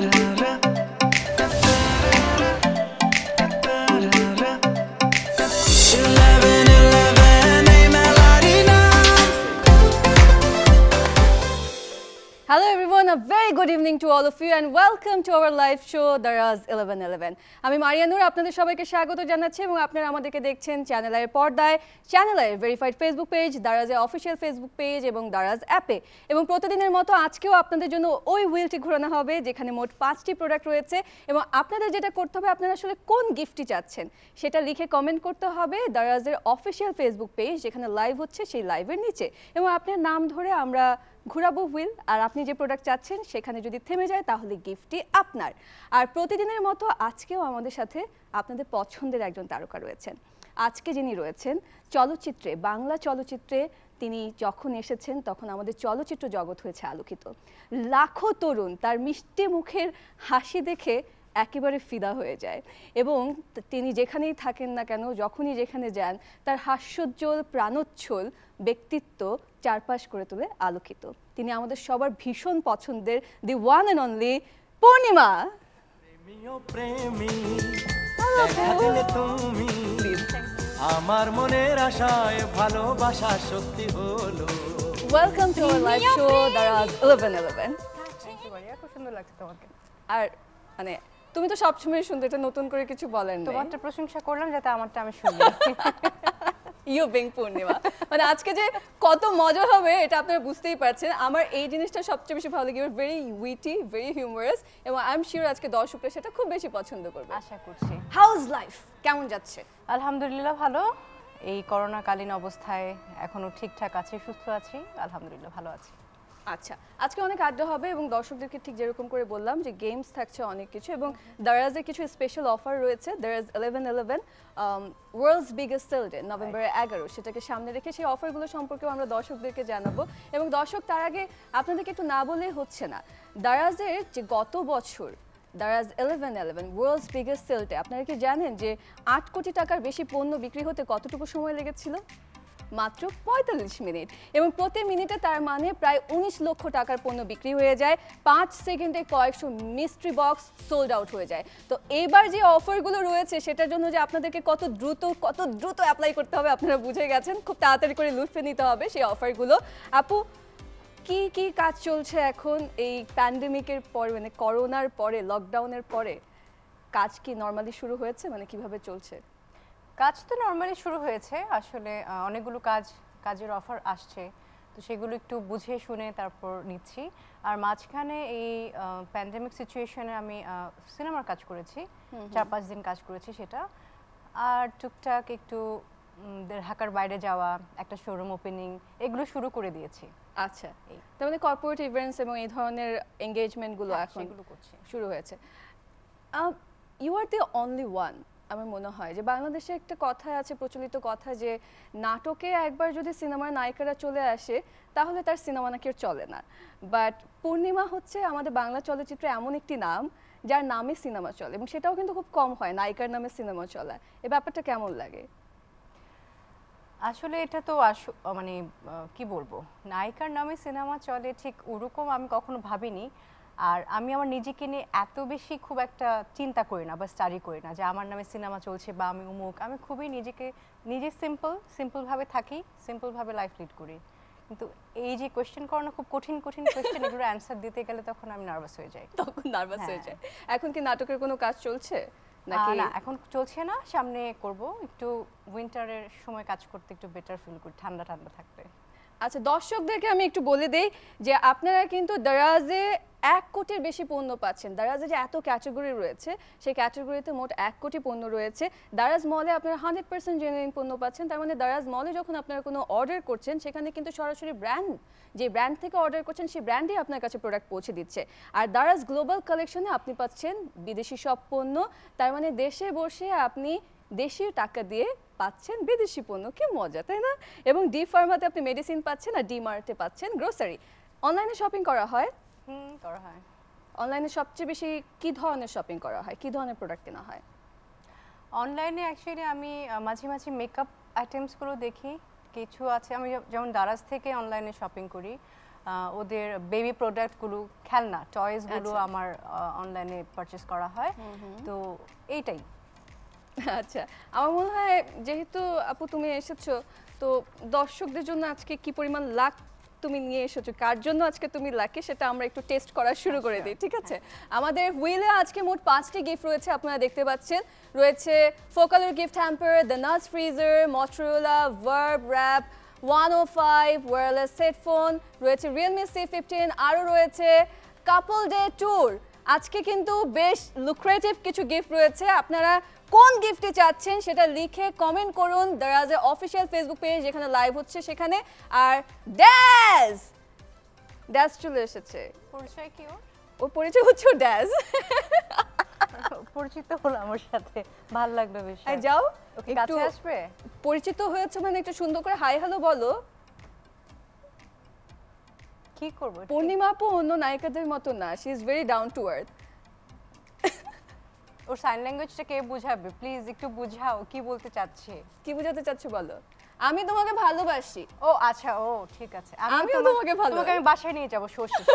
Hello everyone, a very good evening to all of you and welcome to our live show Daraz 1111. আমি মারিয়া নূর আপনাদের সবাইকে স্বাগত জানাচ্ছি এবং আপনারা আমাদেরকে দেখছেন চ্যানেল আইয়ের পর্দায়, চ্যানেল আইয়ের ভেরিফাইড ফেসবুক পেজ, দারাজের অফিশিয়াল ফেসবুক পেজ এবং দারাজ অ্যাপে। এবং প্রতিদিনের মতো আজকেও আপনাদের জন্য ওই হুইলটি ঘোরানো হবে যেখানে মোট 5টি প্রোডাক্ট রয়েছে এবং আপনাদের যেটা করতে হবে আপনারা আসলে কোন গিফটটি চাচ্ছেন সেটা লিখে কমেন্ট করতে হবে দারাজের অফিশিয়াল ফেসবুক পেজ যেখানে লাইভ হচ্ছে সেই লাইভের নিচে এবং আপনার নাম ধরে আমরা ঘুরাবো হুইল আর আপনি যে প্রোডাক্ট চাচ্ছেন সেখানে যদি থেমে যায় তাহলে গিফটটি আপনার। আর প্রতিদিনের মতো আজকেও আমাদের সাথে আপনাদের পছন্দের একজন তারকা রয়েছেন। আজকে যিনি রয়েছেন চলচ্চিত্রে, বাংলা চলচ্চিত্রে তিনি যখন এসেছেন তখন আমাদের চলচ্চিত্র জগৎ হয়েছে আলোকিত। লাখো তরুণ তার মিষ্টি মুখের হাসি দেখে একেবারে ফিদা হয়ে যায় এবং তিনি যেখানেই থাকেন না কেন, যখনই যেখানে যান তার হাস্যোজ্জ্বল প্রাণোচ্ছল ব্যক্তিত্ব চারপাশ করে তোলে আলোকিত। তিনি আমাদের সবার ভীষণ পছন্দের the one and only Purnima. আমার মনের আশায় ভালোবাসা সত্যি হলো। Welcome to our live show Daraz 1111। Thank you Maria, খুব সুন্দর লাগছে তোমাকে। আর মানে তুমি তো সবসময় সুন্দর, এটা নতুন করে কিছু বলেন না। তোমারটা প্রশংসা করলাম যাতে আমারটা আমি শুনি। ইউ বিং পূর্ণিমা, মানে আজকে যে কত মজা হবে এটা আপনারা বুঝতেই পারছেন। আমার এই জিনিসটা সবচেয়ে বেশি ভালো লাগে, ভেরি উইটি, ভেরি হিউমারাস এবং আই এম শিওর আজকে দর্শকরা সেটা খুব বেশি পছন্দ করবে। আশা করছি। হাউজ লাইফ কেমন যাচ্ছে? আলহামদুলিল্লাহ ভালো। এই করোনাকালীন অবস্থায় এখনো ঠিকঠাক আছি, সুস্থ আছি, আলহামদুলিল্লাহ ভালো আছি। আচ্ছা, আজকে অনেক আড্ডা হবে এবং দর্শকদেরকে ঠিক যেরকম করে বললাম যে গেমস থাকছে অনেক কিছু এবং দারাজের কিছু স্পেশাল অফার রয়েছে। Daraz 1111 world's biggest sale day November 11, সেটাকে সামনে রেখে সেই অফারগুলো সম্পর্কেও আমরা দর্শকদেরকে জানাবো এবং দর্শক তার আগে আপনাদেরকে একটু না বলেই হচ্ছে না, দারাজের যে গত বছর Daraz 1111 world's biggest sale day, আপনারা কি জানেন যে 8 কোটি টাকার বেশি পণ্য বিক্রি হতে কতটুকু সময় লেগেছিল? মাত্র 45 মিনিট এবং প্রতি মিনিটে তার মানে প্রায় 19 লক্ষ টাকার পণ্য বিক্রি হয়ে যায়। 5 সেকেন্ডে কয়েকশো মিস্ট্রি বক্স সোল্ড আউট হয়ে যায়। তো এইবার যে অফারগুলো রয়েছে সেটার জন্য যে আপনাদেরকে কত দ্রুত অ্যাপ্লাই করতে হবে আপনারা বুঝে গেছেন। খুব তাড়াতাড়ি করে লুফে নিতে হবে সেই অফারগুলো। আপু, কি কাজ চলছে এখন এই প্যান্ডেমিকের পরে, মানে করোনার পরে, লকডাউনের পরে কাজ কি নর্মালি শুরু হয়েছে? মানে কিভাবে চলছে? কাজ তো নর্মালি শুরু হয়েছে, আসলে অনেকগুলো কাজের অফার আসছে, তো সেগুলো একটু বুঝে শুনে তারপর নিচ্ছি। আর মাঝখানে এই প্যান্ডেমিক সিচুয়েশনে আমি সিনেমার কাজ করেছি, 4-5 দিন কাজ করেছি সেটা। আর টুকটাক একটু ঢাকার বাইরে যাওয়া, একটা শোরুম ওপেনিং, এগুলো শুরু করে দিয়েছি। আচ্ছা, তার মানে কর্পোরেট ইভেন্টস এবং এই ধরনের এঙ্গেজমেন্টগুলো এখন সেগুলো করছি, শুরু হয়েছে। You are the only one. আমার মনে হয় যে বাংলাদেশে একটা কথা আছে, প্রচলিত কথা, যে নাটকে একবার যদি সিনেমার নায়িকারা চলে আসে তাহলে তার সিনেমা নাকি আর চলে না। বাট পূর্ণিমা হচ্ছে আমাদের বাংলা চলচ্চিত্রে এমন একটি নাম যার নামে সিনেমা চলে এবং সেটাও কিন্তু খুব কম হয় নায়িকার নামে সিনেমা চলা। এই ব্যাপারটা কেমন লাগে? আসলে এটা তো মানে কি বলবো, নায়িকার নামে সিনেমা চলে ঠিক ওরকম আমি কখনো ভাবিনি। আর আমি আমার নিজেকে নিয়ে এত বেশি খুব একটা চিন্তা করি না বা স্টাডি করি না যে আমার নামে সিনেমা চলছে বা আমি উমুক। আমি খুবই নিজে সিম্পলভাবে থাকি, সিম্পলভাবে লাইফ লিড করি। কিন্তু এই যে কোয়েশ্চেন করানো খুব কঠিন কোয়েশ্চেন, এগুলো অ্যান্সার দিতে গেলে তখন আমি নার্ভাস হয়ে যাই। এখন কি নাটকের কোনো কাজ চলছে নাকি? না, এখন চলছে না, সামনে করব। একটু উইন্টারের সময় কাজ করতে একটু বেটার ফিল করি, ঠান্ডা থাকতে। আচ্ছা, দর্শকদেরকে আমি একটু বলে দেই যে আপনারা কিন্তু দারাজে 1 কোটির বেশি পণ্য পাচ্ছেন। দারাজে যে এত ক্যাটাগরি রয়েছে সেই ক্যাটাগরিতে মোট 1 কোটি পণ্য রয়েছে। দারাজ মলে আপনারা 100% জেনুইন পণ্য পাচ্ছেন। তার মানে দারাজ মলে যখন আপনারা কোনো অর্ডার করছেন সেখানে কিন্তু সরাসরি যে ব্র্যান্ড থেকে অর্ডার করছেন সেই ব্র্যান্ডই আপনার কাছে প্রোডাক্ট পৌঁছে দিচ্ছে। আর দারাজ গ্লোবাল কালেকশনে আপনি পাচ্ছেন বিদেশি সব পণ্য। তার মানে দেশে বসে আপনি দেশীয় টাকা দিয়ে পাচ্ছেন বিদেশি পণ্য। কি মজা, তাই না? এবং ডি ফার্মাতে আপনি মেডিসিন পাচ্ছেন আর ডি মার্টে পাচ্ছেন গ্রোসারি। অনলাইনে শপিং করা হয়? করা হয়। অনলাইনে সবচেয়ে বেশি কি ধরনের শপিং করা হয়, কি ধরনের প্রোডাক্ট কেনা হয়? অনলাইনে অ্যাকচুয়ালি আমি মাঝে মেকআপ আইটেমসগুলো দেখি, কিছু আছে। আমি যেমন দারাজ থেকে অনলাইনে শপিং করি। ওদের বেবি প্রোডাক্টগুলো খেলনা টয়েসগুলো আমার অনলাইনে পারচেজ করা হয় তো এইটাই আচ্ছা আমার মনে হয় যেহেতু আপু তুমি এসেছো তো দর্শকদের জন্য আজকে কি পরিমাণ লাক তুমি নিয়ে এসেছো কার জন্য আজকে তুমি লাকি সেটা আমরা একটু টেস্ট করা শুরু করে দিই ঠিক আছে আমাদের হুইলে আজকে মোট 5টি গিফট রয়েছে আপনারা দেখতে পাচ্ছেন রয়েছে ফোকালের gift hamper the nuts freezer Motorola Verve Rap 105 wireless headphone রয়েছে রিয়েলমি C15 আরও রয়েছে কাপল ডে ট্যুর আজকে কিন্তু বেশ লুক্রেটিভ কিছু গিফট রয়েছে আপনারা কোন গিফটটি চাচ্ছেন সেটা লিখে কমেন্ট করুন দারাজের অফিশিয়াল ফেসবুক পেজ যেখানে লাইভ হচ্ছে সেখানে আর ড্যাশ চলে এসেছে পরিচয় কি ওর পরিচয় হচ্ছে ড্যাশ পরিচিত হলো আমার সাথে ভালো লাগলো বেশি যাও ওকে কাছে আসবে পরিচিত হয়েছে মানে একটু সুন্দর করে হাই হ্যালো বলো কি করব পূর্ণিমা আপু অন্য নায়িকাদের মতো না she is very down to earth ওর সাইন ল্যাঙ্গুয়েজটা কে বুঝাবে প্লিজ একটু বুঝাও কি বলতে চাচ্ছে কি বুঝাতে চাচ্ছ বলো আমি তোমাকে ভালোবাসি ও আচ্ছা ও ঠিক আছে আমিও তোমাকে ভালোবাসি তোমাকে আমি বাসায় নিয়ে যাব শ্বশুর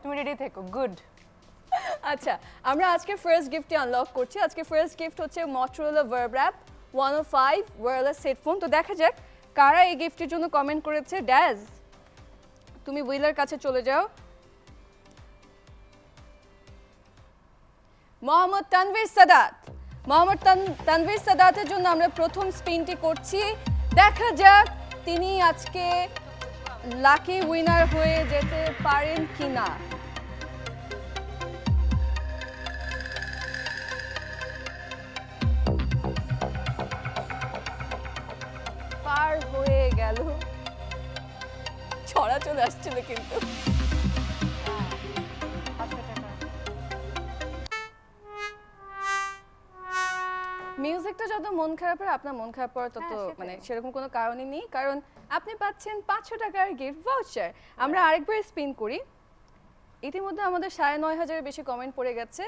তুমি রেডি থেকো গুড আচ্ছা আমরা আজকে ফার্স্ট গিফটটি আনলক করছি আজকে ফার্স্ট গিফট হচ্ছে Motorola Verve Rap 105 wireless headphone তো দেখা যাক কারা এই গিফটের জন্য কমেন্ট করেছে ড্যাজ তুমি উইলার কাছে চলে যাও মোহাম্মদ তানভীর সাদাতের জন্য আমরা প্রথম স্পিনটি করছি দেখা যাক তিনি আজকে লাকি উইনার হয়ে যেতে পারেন কিনা পার হয়ে গেল ছড়া চলে আসছিল কিন্তু মিউজিকটা যত মন খারাপের আপনার মন খারাপ করার তত মানে সেরকম কোনো কারণই নেই কারণ আপনি পাচ্ছেন 500 টাকার গিফট ভাউচার আমরা আরেকবার স্পিন করি ইতিমধ্যে আমাদের 9,500 বেশি কমেন্ট পড়ে গেছে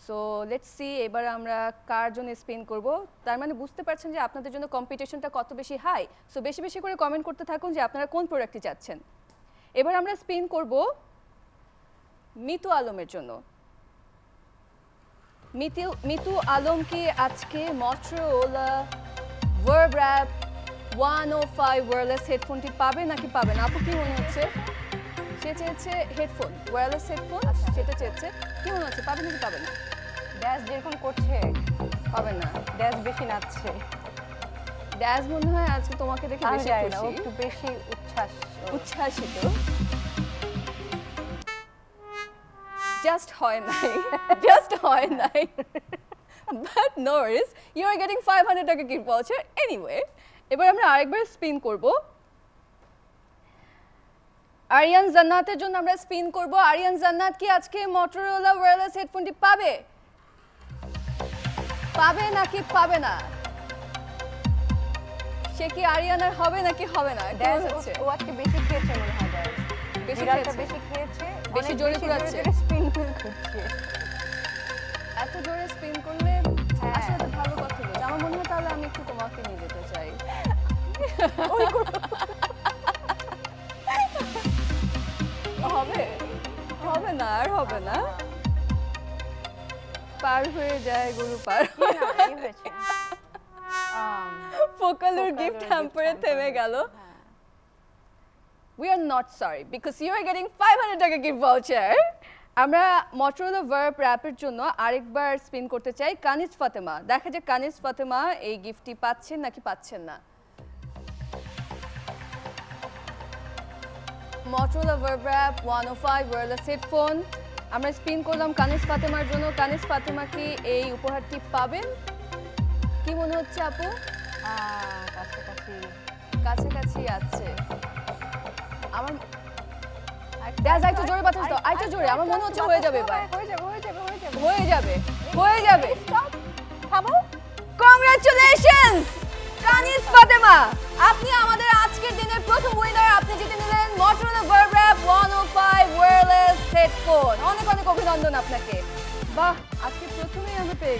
সো লেটস সি এবার আমরা কার জন্য স্পিন করব তার মানে বুঝতে পারছেন যে আপনাদের জন্য কম্পিটিশনটা কত বেশি হাই সো বেশি বেশি করে কমেন্ট করতে থাকুন যে আপনারা কোন প্রোডাক্টটি চাচ্ছেন এবার আমরা স্পিন করব মিতু আলমের জন্য মিতু আলম কি আজকে মটোরোলা ভার্ব র্যাপ 105 ওয়্যারলেস হেডফোনটি পাবে নাকি পাবে না আপু কি মনে হচ্ছে সে চেয়েছে হেডফোন ওয়্যারলেস হেডফোন সেটা চেয়েছে কি মনে হচ্ছে পাবে নাকি পাবে না ড্যাশ যেরকম করছে পাবে না ড্যাশ বেশি নাচছে ড্যাশ মনে হয় আজকে তোমাকে দেখে বেশি খুশি একটু বেশি উচ্ছ্বাসিত জাস্ট হয় নাই but no worries you are getting 500 টাকা গিফট ভাউচার এনিওয়ে এবার আমরা আরেকবার স্পিন করব আরিয়ান জান্নাতের জন্য আমরা স্পিন করব আরিয়ান জান্নাত কি আজকে মটোরোলা ওয়্যারলেস হেডফোনটি পাবে নাকি পাবে না সে কি আরিয়ানার হবে নাকি হবে না ড্যাশ ও আজকে বেশি খেয়েছে মনে হয় ড্যাশ বেশি খেয়েছে বেশি জোরে কুড়াচ্ছে স্পিন করছে এত জোরে স্পিন করলে আসলে তো ভালো কথা বলছে আমার মনে হয় তাহলে আমি একটু তোমাকে নিয়ে যেতে চাই হবে না আর হবে না পার হয়ে যায় গরু পার ফোকালুর গিফট হ্যাম্পারে থেমে গেল We are not sorry because you are getting 500 টাকা gift voucher. আমরা মটোরোলা ভার্ব র্যাপের জন্য আরেকবার স্পিন করতে চাই কানিজ ফাতেমা দেখা যায় কানিজ ফাতেমা এই গিফটটি পাচ্ছেন নাকি পাচ্ছেন না Motorola Verve Rap 105 wireless headphone আমরা স্পিন করলাম কানিজ ফাতেমার জন্য কানিজ ফাতেমা কি এই উপহারটি পাবেন কি মনে হচ্ছে আপু কাছাকাছি আছে আমার ড্যাশ আইটো জোরে বাতাস দাও আইটো জোরে আমার মনে হচ্ছে হয়ে যাবে ভাই হয়ে যাবে থামো কংগ্রাচুলেশনস কানিজ ফাতেমা আপনি আমাদের আজকের দিনের প্রথম উইনার আপনি জিতে নিলেন Motorola Verve Rap 105 wireless headphone অনেক অনেক অভিনন্দন আপনাকে বাহ আজকে প্রথমেই আমরা পেয়ে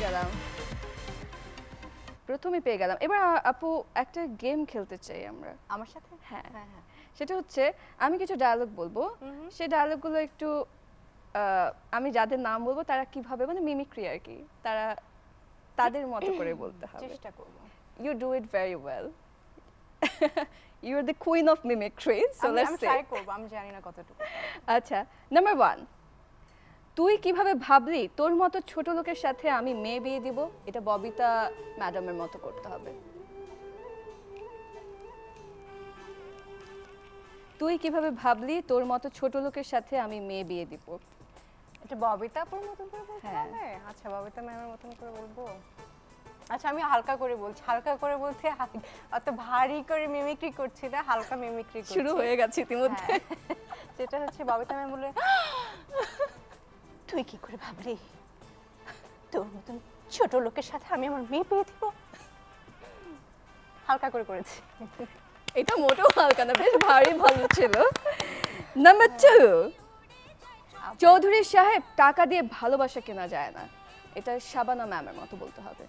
গেলাম এবার আপু একটা গেম খেলতে চাই আমরা আমার সাথে হ্যাঁ সেটা হচ্ছে আমি কিছু ডায়লগ বলবো, সেই ডায়লগগুলো একটু আমি যাদের নাম বলবো তারা কিভাবে মানে মিমিক্রি আর কি, তারা তাদের মতো করে বলতে হবে। চেষ্টা করব। You do it very well. You're the queen of mimicry, so let's আমি see. ট্রাই করব, আমি জানি না কতটুকু। আচ্ছা, নাম্বার 1, তুই কিভাবে ভাবলি তোর মতো ছোট লোকের সাথে আমি মেয়ে বিয়ে দিব? এটা ববিতা ম্যাডামের মতো করতে হবে। তুই কিভাবে ভাবলি তোর মতো ছোট লোকের সাথে আমি মেয়ে বিয়ে দিব? এটা ববিতা আপুর মতন করে বলতে হ্যাঁ। হবে? আচ্ছা, ববিতা ম্যামের মতন করে বলবো। আচ্ছা, আমি হালকা করে বলছি। হালকা করে বলতে অত ভারী করে মিমিক্রি করছি না, হালকা মিমিক্রি করছি। শুরু হয়ে গেছে ইতিমধ্যে। হ্যাঁ। যেটা হচ্ছে ববিতা ম্যাম বলে, তুই কি করে ভাবলি তোর মতন ছোট লোকের সাথে আমি আমার মেয়ে বিয়ে দিব? হালকা করে করেছি। এটা মোটেও হালকা না, বেশ ভারী ভালো ছিল। নাম্বার 2, চৌধুরী সাহেব টাকা দিয়ে ভালোবাসা কেনা যায় না। এটা শাবানা ম্যামের মতো বলতে হবে।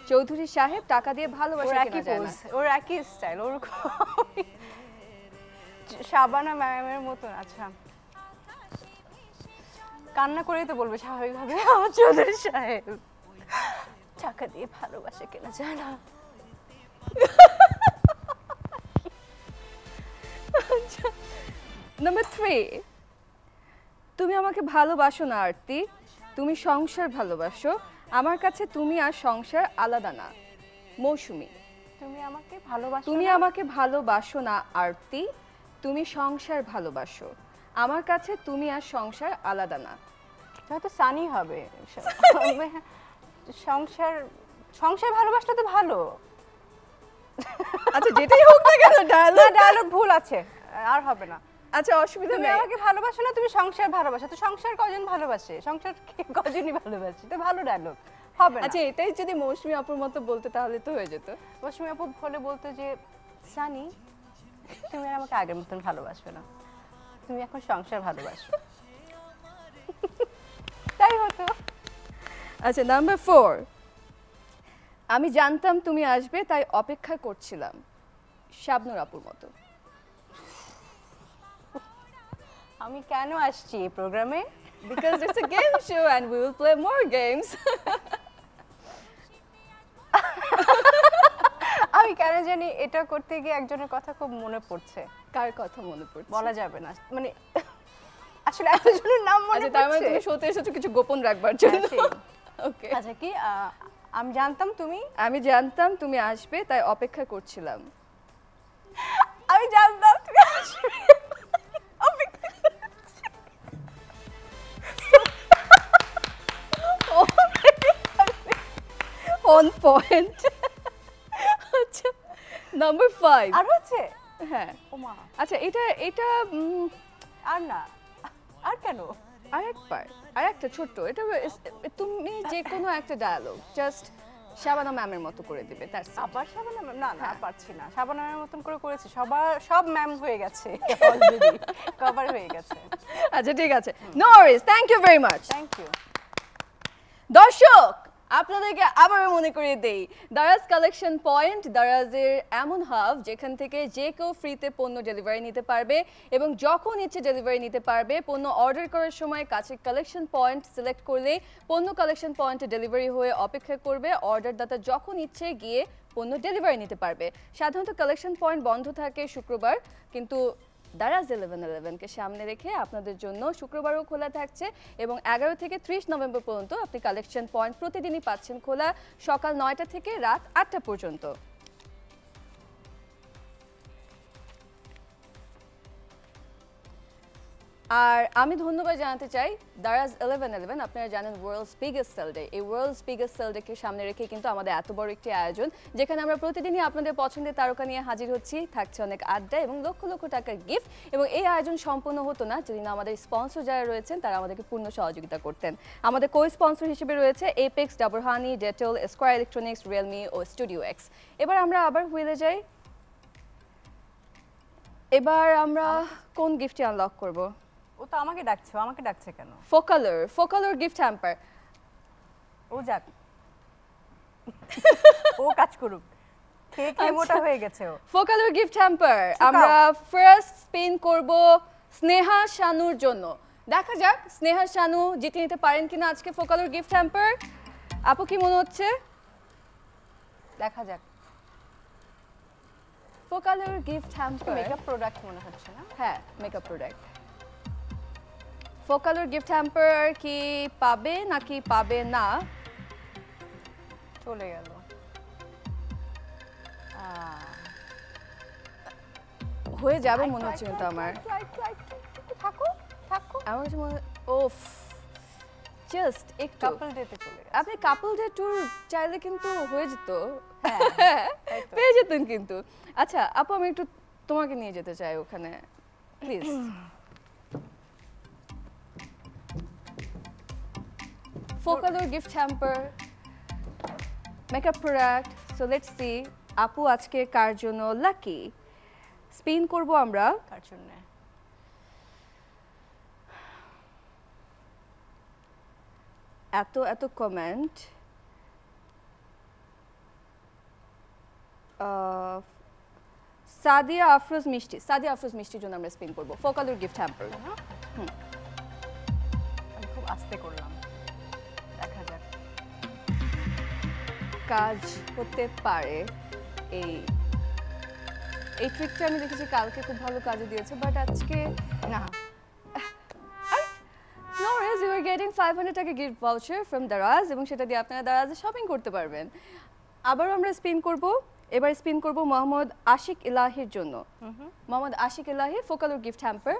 চৌধুরী সাহেব টাকা দিয়ে ভালোবাসা কেনা যায় না। ওর একই স্টাইল, ওরকম শাবানা ম্যামের মতন। আচ্ছা, কান্না করেই তো বলবে স্বাভাবিকভাবে, আমার চৌধুরী সাহেব টাকা দিয়ে ভালোবাসা কেনা যায় না। নাম্বার 3, তুমি আমাকে ভালোবাসো না আরতি, তুমি সংসার ভালোবাসো, আমার কাছে তুমি আর সংসার আলাদা না। মৌসুমী, তুমি আমাকে ভালোবাসো তুমি না? আমাকে ভালোবাসো না আরতি, তুমি সংসার ভালোবাসো, আমার কাছে তুমি আর সংসার আলাদা না। হয়তো সানি হবে। সংসার সংসার ভালোবাসলে তো ভালো। আচ্ছা, যেটাই হোক না কেন ডায়লগ ভুল আছে, আর হবে না। আচ্ছা, অসুবিধা তুমি নেই। আমাকে ভালোবাসো না, তুমি সংসার ভালোবাসো। তো সংসার কজন ভালোবাসে? সংসার কজনই ভালোবাসে, তো ভালো ডায়লগ হবে না। আচ্ছা, এটাই যদি মৌসুমী আপুর মতো বলতে তাহলে তো হয়ে যেত। মৌসুমী আপু হলে বলতো যে, সানি তুমি আর আমাকে আগের মতন ভালোবাসো না, তুমি এখন সংসার ভালোবাসো। তাই হতো। আচ্ছা, নাম্বার 4, আমি জানতাম তুমি আসবে তাই অপেক্ষা করছিলাম। শাবনূর আপুর মতো। আমি কেন আসছি এই প্রোগ্রামে? Because it's a game show and we will play more games. আমি কেন জানি এটা করতে গিয়ে একজনের কথা খুব মনে পড়ছে। কার কথা মনে পড়ছে? বলা যাবে না, মানে আসলে এতজনের নাম মনে আচ্ছা, তার মানে পড়ছে। তুমি শোতে এসেছো কিছু গোপন রাখবার জন্য। হ্যাঁ, সেই। ওকে। আচ্ছা, কি আমি জানতাম তুমি আমি জানতাম তুমি আসবে তাই অপেক্ষা করছিলাম। আমি জানতাম তুমি আসবে, অপেক্ষা করছি। On point. আচ্ছা, নাম্বার 5। আর হচ্ছে হ্যাঁ, ওমা, আচ্ছা, এটা এটা আর না, আর কেন? আরেকটা ছোট্ট, এটা তুমি যে কোনো একটা ডায়ালগ জাস্ট শাবানা ম্যামের মতো করে দিবে, তার আবার শাবানা ম্যাম? না না, হ্যাঁ। পারছি না। শাবানা ম্যামের মতন করে করেছি, সব ম্যাম হয়ে গেছে, অলরেডি কভার হয়ে গেছে। আচ্ছা, ঠিক আছে, no worries, thank you very much. Thank you. দর্শক, আপনাদেরকে আবার মনে করিয়ে দেই, দারাজ কালেকশন পয়েন্ট দারাজের এমন হাব যেখান থেকে যে কেউ ফ্রিতে পণ্য ডেলিভারি নিতে পারবে এবং যখন ইচ্ছে ডেলিভারি নিতে পারবে। পণ্য অর্ডার করার সময় কাছের কালেকশন পয়েন্ট সিলেক্ট করলে পণ্য কালেকশন পয়েন্টে ডেলিভারি হয়ে অপেক্ষা করবে। অর্ডারদাতা যখন ইচ্ছে গিয়ে পণ্য ডেলিভারি নিতে পারবে। সাধারণত কালেকশন পয়েন্ট বন্ধ থাকে শুক্রবার, কিন্তু দারাজ 11-11কে সামনে রেখে আপনাদের জন্য শুক্রবারও খোলা থাকছে এবং 11 থেকে 30 নভেম্বর পর্যন্ত আপনি কালেকশন পয়েন্ট প্রতিদিনই পাচ্ছেন খোলা, সকাল 9টা থেকে রাত 8টা পর্যন্ত। আর আমি ধন্যবাদ জানাতে চাই দারাজ 11-11। আপনারা জানেন ওয়ার্ল্ডস বিগেস্ট সেল ডে, এই ওয়ার্ল্ডস বিগেস্ট সেল ডেকে সামনে রেখে কিন্তু আমাদের এত বড় একটি আয়োজন, যেখানে আমরা প্রতিদিনই আপনাদের পছন্দের তারকা নিয়ে হাজির হচ্ছি। থাকছে অনেক আড্ডা এবং লক্ষ লক্ষ টাকার গিফট। এবং এই আয়োজন সম্পূর্ণ হতো না যদি না আমাদের স্পন্সর যারা রয়েছেন তারা আমাদেরকে পূর্ণ সহযোগিতা করতেন। আমাদের কো স্পন্সর হিসেবে রয়েছে Apex, Dabur honey, Dettol, Square electronics, Realme ও স্টুডিও এক্স। এবার আমরা আবার হুইলে যাই। এবার আমরা কোন গিফটটি আনলক করব? ও তো আমাকে ডাকছে কেন? ফোকালোর গিফট হ্যাম্পার। ও যাক, ও কাজ করুক। খেয়ে খেয়ে মোটা হয়ে গেছে ও। ফোকালুর গিফট হ্যাম্পার আমরা ফার্স্ট স্পিন করব স্নেহা শানুর জন্য। দেখা যাক স্নেহা শানু জিতে নিতে পারেন কিনা আজকে ফোকালুর গিফট হ্যাম্পার। আপু কি মনে হচ্ছে? দেখা যাক। ফোকালুর গিফট হ্যাম্পার মেকআপ প্রোডাক্ট মনে হচ্ছে না? হ্যাঁ মেকআপ প্রোডাক্ট। ফোকালুর গিফট হ্যাম্পার কি পাবে নাকি পাবে না? চলে গেল। হয়ে যাবে মনে হচ্ছে কিন্তু আমার। থাকো থাকো। আমার কাছে মনে ওফ জাস্ট একটু কাপল ডেতে চলে গেল। আপনি কাপল ডে ট্যুর চাইলে কিন্তু হয়ে যেত, পেয়ে যেতেন কিন্তু। আচ্ছা আপু আমি একটু তোমাকে নিয়ে যেতে চাই ওখানে প্লিজ। ফোকালুর gift hamper makeup product. So let's see আপু আজকে কার জন্য লাকি। স্পিন করব আমরা। কার জন্য? এত এত কমেন্ট। সাদিয়া আফরোজ মিষ্টি, সাদিয়া আফরোজ মিষ্টির জন্য আমরা স্পিন করব ফোকালুর গিফট হ্যাম্পার। আমি খুব আস্তে করলাম, দেখা যাক। কাজ হতে পারে। এই এই ট্রিকটা আমি দেখেছি কালকে খুব ভালো কাজে দিয়েছে, বাট আজকে না। No worries, you are getting 500 টাকা গিফট ভাউচার ফ্রম দারাজ এবং সেটা দিয়ে আপনারা দারাজে শপিং করতে পারবেন। আবারও আমরা স্পিন করব। এবার স্পিন করব মোহাম্মদ আশিক ইলাহির জন্য। মোহাম্মদ আশিক ইলাহি ফোকালুর গিফট হ্যাম্পার।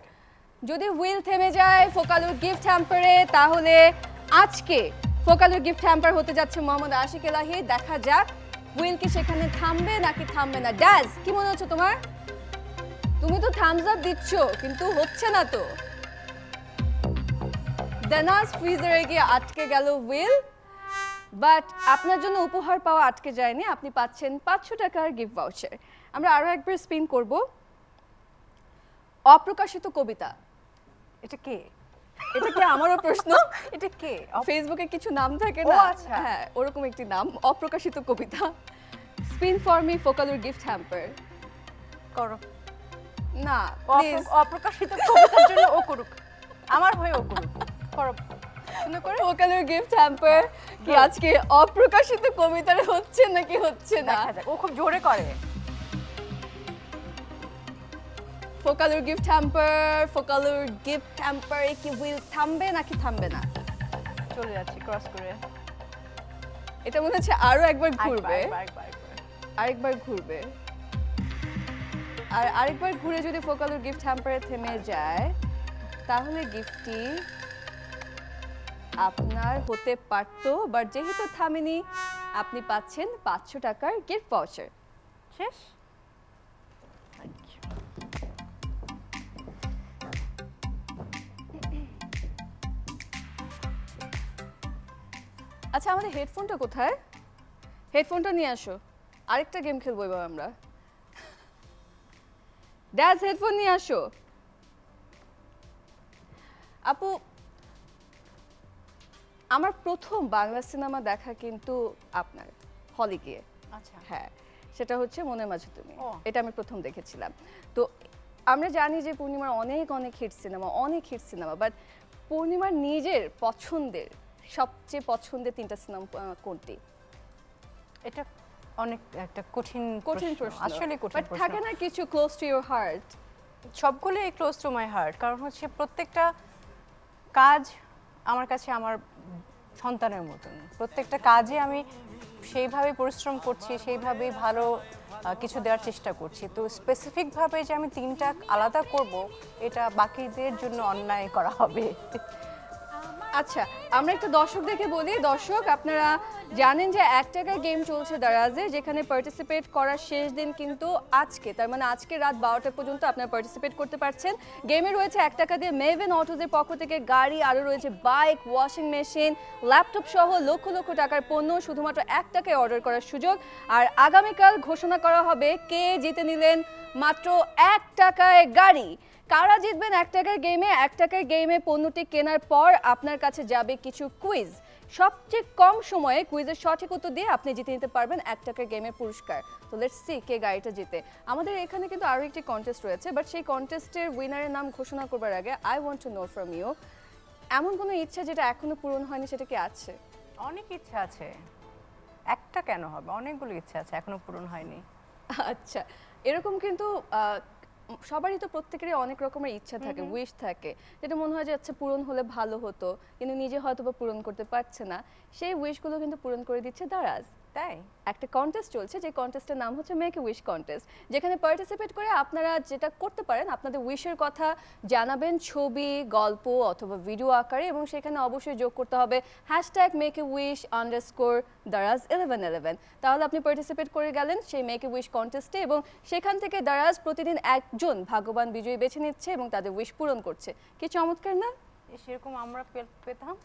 যদি হুইল থেমে যায় ফোকালুর গিফট হ্যাম্পারে তাহলে আজকে ফোকালুর গিফট হ্যাম্পার হতে যাচ্ছে মোহাম্মদ আশিক ইলাহি। দেখা যাক হুইল কি সেখানে থামবে নাকি থামবে না। ডাজ কি মনে হচ্ছে তোমার? তুমি তো থামস আপ দিচ্ছ কিন্তু হচ্ছে না তো। দানাজ ফ্রিজারে গিয়ে আটকে গেল হুইল, বাট আপনার জন্য উপহার পাওয়া আটকে যায়নি, আপনি পাচ্ছেন 500 টাকার গিফট ভাউচার। আমরা আরো একবার স্পিন করব। অপ্রকাশিত কবিতা। এটা কে? এটা কি আমারও প্রশ্ন? এটা কে? ফেসবুকে কিছু নাম থাকে ও না, আচ্ছা। হ্যাঁ ওরকম একটি নাম অপ্রকাশিত কবিতা। স্পিন ফর মি ফোকালুর গিফট হ্যাম্পার। করো। না প্লিজ অপ্রকাশিত কবিতার জন্য ও করুক, আমার হয়ে ও করুক। করো সুন্দর করে। ফোকালুর গিফট হ্যাম্পার কি আজকে অপ্রকাশিত কবিতার হচ্ছে নাকি হচ্ছে না? দেখা যাক। ও খুব জোরে করে। ফোকালুর গিফট হ্যাম্পার, ফোকালুর গিফট হ্যাম্পার কি হুইল থামবে নাকি থামবে না? চলে যাচ্ছি ক্রস করে। এটা মনে হচ্ছে আরো একবার ঘুরবে, একবার। আরেকবার ঘুরবে, আর আরেকবার ঘুরে যদি ফোকালুর গিফট হ্যাম্পারে থেমে যায় তাহলে গিফটটি আপনার হতে পারতো, বাট যেহেতু থামেনি আপনি পাচ্ছেন 500 টাকার গিফট ভাউচার। শেষ। আচ্ছা আমাদের হেডফোনটা কোথায়? হেডফোনটা নিয়ে আসো, আরেকটা গেম খেলবো এবার আমরা। ড্যাজ হেডফোন নিয়ে আসো। আপু আমার প্রথম বাংলা সিনেমা দেখা কিন্তু আপনার হলে গিয়ে। আচ্ছা। হ্যাঁ সেটা হচ্ছে মনের মাঝে তুমি। ও। এটা আমি প্রথম দেখেছিলাম। তো আমরা জানি যে পূর্ণিমার অনেক অনেক হিট সিনেমা, বাট পূর্ণিমার নিজের পছন্দের সবচেয়ে পছন্দের 3টা সিনেমা কোনটি? এটা অনেক একটা কঠিন প্রশ্ন, আসলে কঠিন বাট প্রশ্ন। থাকে না কিছু ক্লোজ টু ইওর হার্ট? সবগুলোই ক্লোজ টু মাই হার্ট, কারণ হচ্ছে প্রত্যেকটা কাজ আমার কাছে আমার সন্তানের মতন। প্রত্যেকটা কাজে আমি সেইভাবে পরিশ্রম করছি, সেইভাবেই ভালো কিছু দেওয়ার চেষ্টা করছি। তো স্পেসিফিকভাবে যে আমি 3টা আলাদা করব এটা বাকিদের জন্য অন্যায় করা হবে। আচ্ছা আমরা একটা দর্শক দেখে বলি। দর্শক আপনারা জানেন যে 1 টাকার গেম চলছে দারাজে, যেখানে পার্টিসিপেট করার শেষ দিন কিন্তু আজকে, তার মানে আজকে রাত 12টা পর্যন্ত আপনারা পার্টিসিপেট করতে পারছেন। গেমে রয়েছে 1 টাকা দিয়ে মেভেন অটোজের পক্ষ থেকে গাড়ি, আরও রয়েছে বাইক, ওয়াশিং মেশিন, ল্যাপটপ সহ লক্ষ লক্ষ টাকার পণ্য শুধুমাত্র 1 টাকায় অর্ডার করার সুযোগ। আর আগামীকাল ঘোষণা করা হবে কে জিতে নিলেন মাত্র 1 টাকায় গাড়ি। কারা জিতবেন 1 টাকার গেমে? 1 টাকার গেমে পণ্যটি কেনার পর আপনার কাছে যাবে কিছু কুইজ। সবচেয়ে কম সময়ে কুইজের সঠিক উত্তর দিয়ে আপনি জিতে নিতে পারবেন 1 টাকার গেমের পুরস্কার। তো লেটস সি কে গাড়িটা জিতে। আমাদের এখানে কিন্তু আরো একটি কন্টেস্ট রয়েছে, বাট সেই কন্টেস্টের উইনারের নাম ঘোষণা করবার আগে I want to know from you, এমন কোনো ইচ্ছা যেটা এখনো পূরণ হয়নি, সেটা কি আছে? অনেক ইচ্ছা আছে, একটা কেন হবে, অনেকগুলো ইচ্ছা আছে এখনো পূরণ হয়নি। আচ্ছা, এরকম কিন্তু সবারই তো প্রত্যেকেরই অনেক রকমের ইচ্ছা থাকে, উইশ থাকে, যেটা মনে হয় যে আচ্ছা পূরণ হলে ভালো হতো, কিন্তু নিজে হয়তো বা পূরণ করতে পারছে না। সেই উইশগুলো কিন্তু পূরণ করে দিচ্ছে দারাজ। তাই একটা কন্টেস্ট চলছে, যে কন্টেস্টের নাম হচ্ছে মেক এ উইশ কন্টেস্ট, যেখানে পার্টিসিপেট করে আপনারা যেটা করতে পারেন, আপনাদের উইশের কথা জানাবেন ছবি, গল্প অথবা ভিডিও আকারে, এবং সেখানে অবশ্যই যোগ করতে হবে #makeawish_daraz1111। তাহলে আপনি পার্টিসিপেট করে গেলেন সেই মেক এ উইশ কন্টেস্টে, এবং সেখান থেকে দারাজ প্রতিদিন একজন ভাগ্যবান বিজয়ী বেছে নিচ্ছে এবং তাদের উইশ পূরণ করছে। কি চমৎকার না? সেরকম আমরা পেতাম।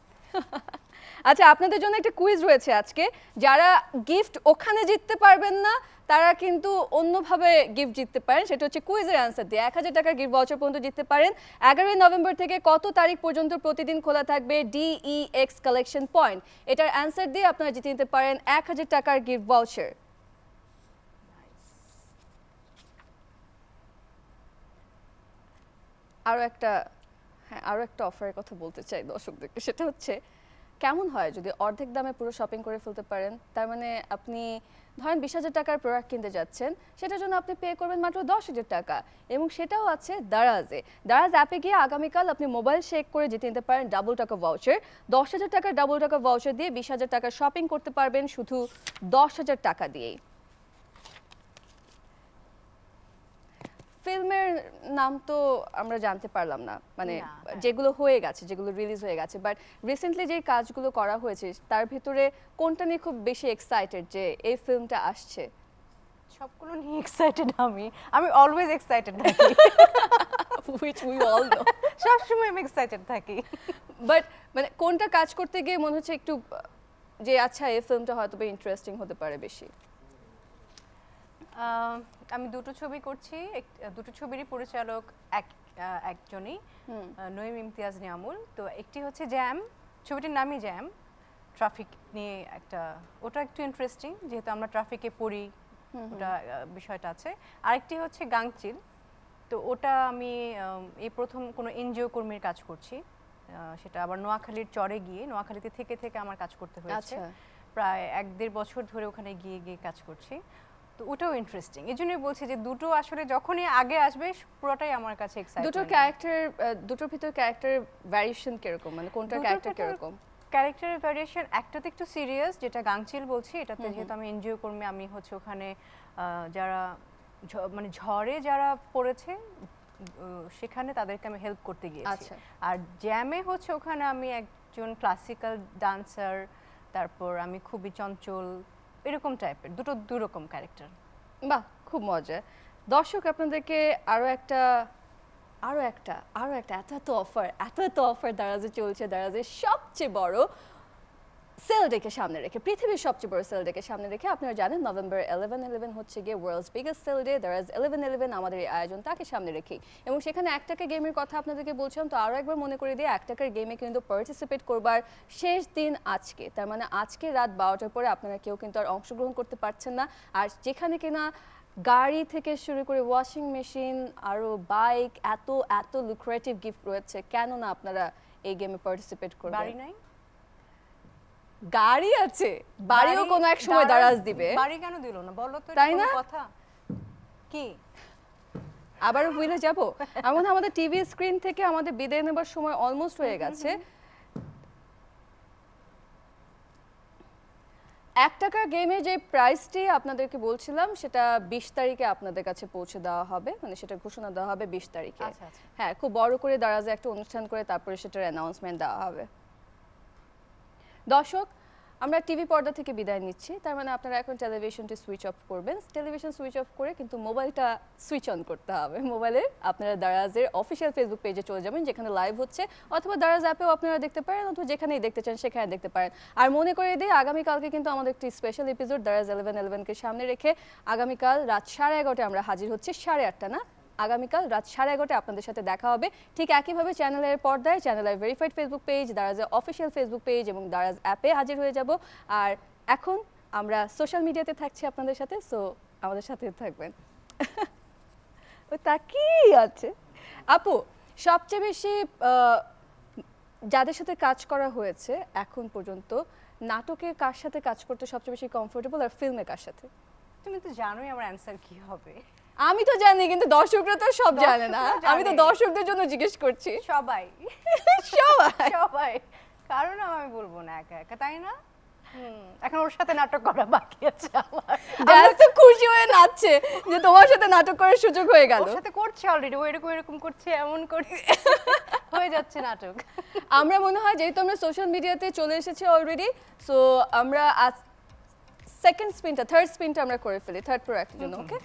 আচ্ছা, আপনাদের জন্য একটা কুইজ রয়েছে আজকে। যারা গিফট ওখানে জিততে পারবেন না, তারা কিন্তু অন্যভাবে গিফট জিততে পারেন। সেটা হচ্ছে কুইজের অ্যান্সার দিয়ে 1000 টাকার গিফট ভাউচার পর্যন্ত জিততে পারেন। 11 নভেম্বর থেকে কত তারিখ পর্যন্ত প্রতিদিন খোলা থাকবে DEX কালেকশন পয়েন্ট, এটার অ্যান্সার দিয়ে আপনারা জিতে নিতে পারেন 1000 টাকার গিফট ভাউচার। আরো একটা অফারের কথা বলতে চাই দর্শকদেরকে, সেটা হচ্ছে কেমন হয় যদি অর্ধেক দামে পুরো শপিং করে ফেলতে পারেন। তার মানে আপনি ধরেন 20,000 টাকার প্রোডাক্ট কিনতে যাচ্ছেন, সেটার জন্য আপনি পে করবেন মাত্র 10,000 টাকা, এবং সেটাও আছে দারাজে। দারাজ অ্যাপে গিয়ে আগামীকাল আপনি মোবাইল শেক করে জিতে নিতে পারেন ডাবল টাকা ভাউচার। 10,000 টাকার ডাবল টাকা ভাউচার দিয়ে 20,000 টাকার শপিং করতে পারবেন শুধু 10,000 টাকা দিয়েই। ফিল্মের নাম তো আমরা জানতে পারলাম না, মানে যেগুলো হয়ে গেছে, যেগুলো রিলিজ হয়ে গেছে, বাট রিসেন্টলি যে কাজগুলো করা হয়েছে তার ভিতরে কোনটা নিয়ে খুব বেশি এক্সাইটেড যে এই ফিল্মটা আসছে? সবগুলো নিয়ে এক্সাইটেড। আমি অলওয়েজ এক্সাইটেড থাকি, which we all know. সবসময় আমি এক্সাইটেড থাকি, বাট মানে কোনটা কাজ করতে গিয়ে মনে হচ্ছে একটু যে আচ্ছা এই ফিল্মটা হয়তো বা ইন্টারেস্টিং হতে পারে বেশি? আমি দুটো ছবি করছি, দুটো ছবিরই পরিচালক একজনই, নঈম ইমতিয়াজ নিয়ামুল। তো একটি হচ্ছে জ্যাম, ছবিটির নামই জ্যাম, ট্রাফিক নিয়ে একটা, ওটা একটু ইন্টারেস্টিং যেহেতু আমরা ট্রাফিকে পড়ি, ওটা বিষয়টা আছে। আরেকটি হচ্ছে গাংচিল, তো ওটা আমি এই প্রথম কোনো এনজিও কর্মীর কাজ করছি, সেটা আবার নোয়াখালীর চরে গিয়ে, নোয়াখালীতে থেকে থেকে আমার কাজ করতে হয়েছে, প্রায় 1-1.5 বছর ধরে ওখানে গিয়ে গিয়ে কাজ করছি। তো ওটাও ইন্টারেস্টিং, এই জন্যই বলছি যে দুটো আসলে যখনই আগে আসবে পুরোটাই আমার কাছে এক্সাইটিং। দুটোর ভিতর ক্যারেক্টার ভ্যারিয়েশন কিরকম, মানে কোনটার ক্যারেক্টার কিরকম? ক্যারেক্টারের ভ্যারিয়েশন, একটাতে একটু সিরিয়াস যেটা গাংচিল বলছি, এটাতে যেহেতু আমি এনজিও কর্মী, আমি হচ্ছে ওখানে যারা মানে ঝড়ে যারা পড়েছে সেখানে তাদেরকে আমি হেল্প করতে গিয়েছি। আর জ্যামে হচ্ছে ওখানে আমি একজন ক্লাসিক্যাল ডান্সার, তারপর আমি খুবই চঞ্চল, এরকম টাইপের দুটো রকম ক্যারেক্টার। বাহ, খুব মজা। দর্শক আপনাদেরকে আরো একটা এত অফার দারাজে চলছে, দারাজের সবচেয়ে বড় সেল ডেকে সামনে রেখে, পৃথিবীর সবচেয়ে বড় সেল ডেকে সামনে রেখে। আপনারা জানেন নভেম্বর 11/11 হচ্ছে গিয়ে world's biggest sale day, Daraz 11/11 আমাদের এই আয়োজন তাকে সামনে রেখেই, এবং সেখানে 1 টাকা গেমের কথা আপনাদেরকে বলছিলাম। তো আরও একবার মনে করে দিয়ে, 1 টাকার গেমে কিন্তু পার্টিসিপেট করবার শেষ দিন আজকে, তার মানে আজকে রাত 12টার পরে আপনারা কেউ কিন্তু আর অংশগ্রহণ করতে পারছেন না। আর যেখানে কিনা গাড়ি থেকে শুরু করে ওয়াশিং মেশিন, আরও বাইক, এত লুক্রেটিভ গিফট রয়েছে, কেন না আপনারা এই গেমে পার্টিসিপেট করবেন? বাড়ি নাই, গাড়ি আছে, বাড়িও কোনো এক সময় দারাজ দিবে। বাড়ি কেন দিল না বলো তো, তাই না? কথা কি আবার ভুলে যাব? আমাদের টিভি স্ক্রিন থেকে আমাদের বিদায় নেবার সময় অলমোস্ট হয়ে গেছে। 1 টাকার গেমে যে প্রাইসটি আপনাদেরকে বলছিলাম, সেটা 20 তারিখে আপনাদের কাছে পৌঁছে দেওয়া হবে, মানে সেটা ঘোষণা দেওয়া হবে 20 তারিখে। হ্যাঁ, খুব বড় করে দারাজে একটা অনুষ্ঠান করে তারপরে সেটার অ্যানাউন্সমেন্ট দেওয়া হবে। দর্শক, আমরা টিভি পর্দা থেকে বিদায় নিচ্ছি, তার মানে আপনারা এখন টেলিভিশনটি সুইচ অফ করবেন। টেলিভিশন সুইচ অফ করে কিন্তু মোবাইলটা সুইচ অন করতে হবে। মোবাইলে আপনারা দারাজের অফিসিয়াল ফেসবুক পেজে চলে যাবেন, যেখানে লাইভ হচ্ছে, অথবা দারাজ অ্যাপেও আপনারা দেখতে পারেন, অথবা যেখানেই দেখতে চান সেখানে দেখতে পারেন। আর মনে করে দিই, আগামীকালকে কিন্তু আমাদের একটি স্পেশাল এপিসোড দারাজ 11/11কে সামনে রেখে আগামীকাল রাত 11:30টায় আমরা হাজির হচ্ছি, 8:30 না আগামীকাল রাত 11:30 আপনাদের সাথে দেখা হবে ঠিক একইভাবে চ্যানেলের পর্দায়, চ্যানেলের ভেরিফাইড ফেসবুক পেজ, দারাজের অফিসিয়াল ফেসবুক পেজ এবং দারাজ অ্যাপে হাজির হয়ে যাব। আর এখন আমরা সোশ্যাল মিডিয়াতে থাকছি আপনাদের সাথে, সো আমাদের সাথে থাকবেন। ও তাকিয়ে আছে। আপু, সবচেয়ে বেশি যাদের সাথে কাজ করা হয়েছে এখন পর্যন্ত, নাটকে কার সাথে কাজ করতে সবচেয়ে বেশি কমফোর্টেবল আর ফিল্মে কার সাথে? তুমি তো জানোই আমার অ্যানসার কি হবে। আমি তো জানি, কিন্তু দর্শকরা তো সব জানে না। আমি তো দর্শকদের জন্য জিজ্ঞেস করছি। সবাই সবাই সবাই, কারণ আমি বলবো না একা একা, তাই না? এখন ওর সাথে নাটক করা বাকি আছে আমার। জাজ তো খুশি হয়ে নাচছে যে তোমার সাথে নাটক করার সুযোগ হয়ে গেল। ওর সাথে করছে অলরেডি, ও এরকম এরকম করছে, এমন করছে, হয়ে যাচ্ছে নাটক। আমরা মনে হয় যেহেতু আমরা সোশ্যাল মিডিয়াতে চলে এসেছি অলরেডি, সো আমরা আজ থার্ড স্পিনটা আমরা করে ফেলি থার্ড প্রোডাক্টের জন্য। ওকে,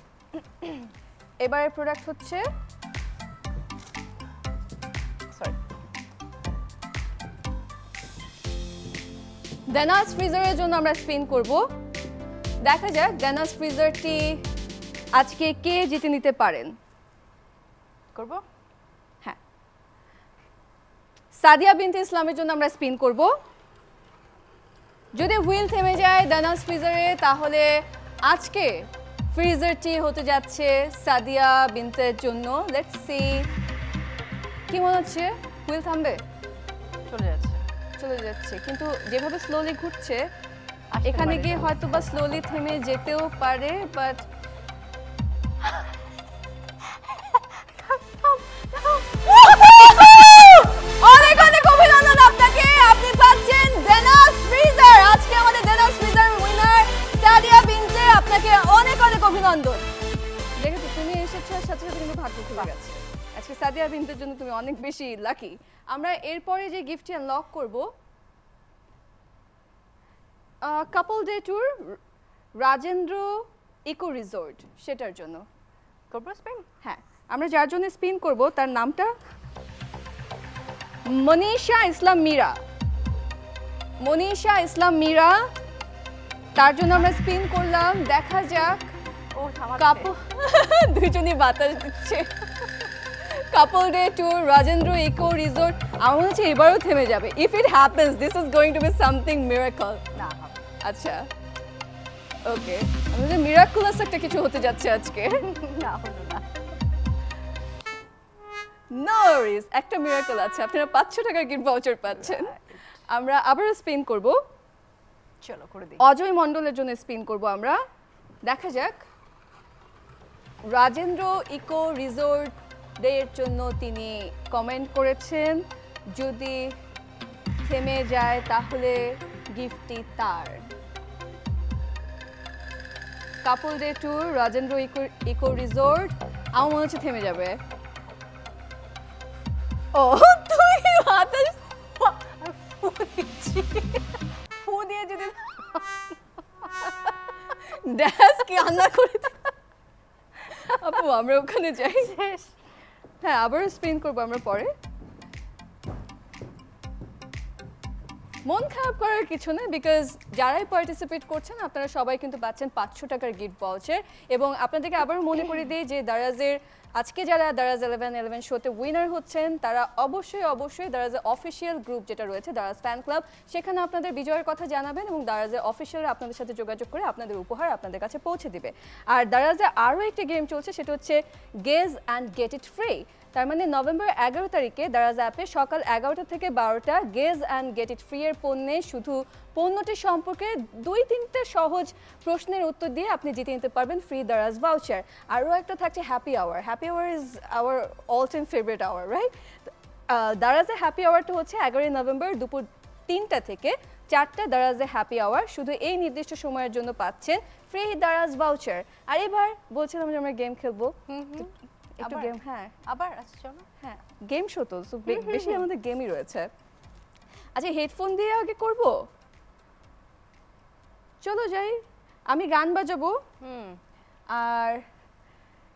এবারের প্রোডাক্ট হচ্ছে ডেনাস ফ্রিজারের জন্য আমরা স্পিন করব। দেখা যাক ডেনাস ফ্রিজারটি আজকে কে জিতে নিতে পারেন। করব? হ্যাঁ, সাদিয়া বিনতে ইসলামের জন্য আমরা স্পিন করব। যদি হুইল থেমে যায় ডেনাস ফ্রিজারে, তাহলে আজকে ফ্রিজারটি হতে যাচ্ছে সাদিয়া বিনতের জন্য। লেটস সি, কি মনে হচ্ছে হুইল থামবে? চলে যাচ্ছে, কিন্তু যেভাবে স্লোলি ঘুরছে এখানে গিয়ে হয়তো বা স্লোলি থেমে যেতেও পারে, বাট অনেক অনেক অভিনন্দন আপনাকে, আপনি পাচ্ছেন ডেনাস ফ্রিজার। আজকে আমাদের ডেনাস ফ্রিজার উইনার সাদিয়া বিনতে, আপনাকে অনেক অনেক অভিনন্দন। দেখেছো, তুমি এসেছো সাথে সাথে কিন্তু ভাগ্য খুলে গেছে। আজকে সাদিয়া বিনতের জন্য তুমি অনেক বেশি লাকি। আমরা এরপরে যে গিফটটি আনলক করব, couple day tour Rajendra eco resort, সেটার জন্য করব স্পিন। হ্যাঁ, আমরা যার জন্য স্পিন করব তার নামটা মনীষা ইসলাম মীরা। মনীষা ইসলাম মীরা, তার জন্য আমরা স্পিন করলাম। দেখা যাক। ও কাপল, দুইজনই বাতাস দিচ্ছে। Couple day tour Rajendra eco resort, আমার মনে হচ্ছে এবারও থেমে যাবে। If it happens, this is going to be something miracle. না, আচ্ছা, ওকে, আমাদের মিরাকুলাস একটা কিছু হতে যাচ্ছে আজকে। না হলো না। নো ওয়ারিজ, একটা মিরাকল আছে। আপনারা 500 টাকার গিফট ভাউচার পাচ্ছেন। আমরা আবারও স্পিন করব। চলো করে দিই। অজয় মণ্ডলের জন্য স্পিন করব আমরা। দেখা যাক রাজেন্দ্র ইকো রিসোর্ট এর জন্য তিনি কমেন্ট করেছেন, যদি থেমে যায় তাহলে গিফটটি তার। Couple day tour Rajendra eco resort, আমার মনে হচ্ছে থেমে যাবে। ও, তুই বাতাস ফু দিয়ে যদি ড্যাস কি আন্না করে আপু, আমরা ওখানে যাই। হ্যাঁ, আবার স্পিন করবো আমরা পরে। মন খারাপ করার কিছু না, বিকজ যারাই পার্টিসিপেট করছেন আপনারা সবাই কিন্তু পাচ্ছেন 500 টাকার গিফট ভাউচার। এবং আপনাদেরকে আবারও মনে করে দিই যে দারাজের আজকে যারা দারাজ 11 শোতে উইনার হচ্ছেন তারা অবশ্যই দারাজের অফিসিয়াল গ্রুপ যেটা রয়েছে দারাজ ফ্যান ক্লাব, সেখানে আপনাদের বিজয়ের কথা জানাবেন এবং দারাজের অফিসিয়ালরা আপনাদের সাথে যোগাযোগ করে আপনাদের উপহার আপনাদের কাছে পৌঁছে দিবে। আর দারাজে আরও একটি গেম চলছে, সেটা হচ্ছে gauge and get it free. তার মানে নভেম্বর 11 তারিখে দারাজ অ্যাপে সকাল 11টা থেকে 12টা গেজ অ্যান্ড গেট ইট ফ্রি এর পণ্যে শুধু পণ্যটি সম্পর্কে 2-3টা সহজ প্রশ্নের উত্তর দিয়ে আপনি জিতে নিতে পারবেন ফ্রি দারাজ ভাউচার। আরও একটা থাকছে happy hour. Happy hour is our all time favourite hour, right? দারাজের হ্যাপি আওয়ারটা হচ্ছে 11 নভেম্বর দুপুর 3টা থেকে 4টা দারাজে হ্যাপি আওয়ার। শুধু এই নির্দিষ্ট সময়ের জন্য পাচ্ছেন ফ্রি দারাজ ভাউচার। আর এবার বলছিলাম যে আমরা গেম খেলবো, একটু গেম। হ্যাঁ, আবার আচ্ছা চলো। হ্যাঁ, গেম শো তো বেশি আমাদের গেমই রয়েছে। আচ্ছা, হেডফোন দিয়ে আগে করব, চলো যাই। আমি গান বাজাবো আর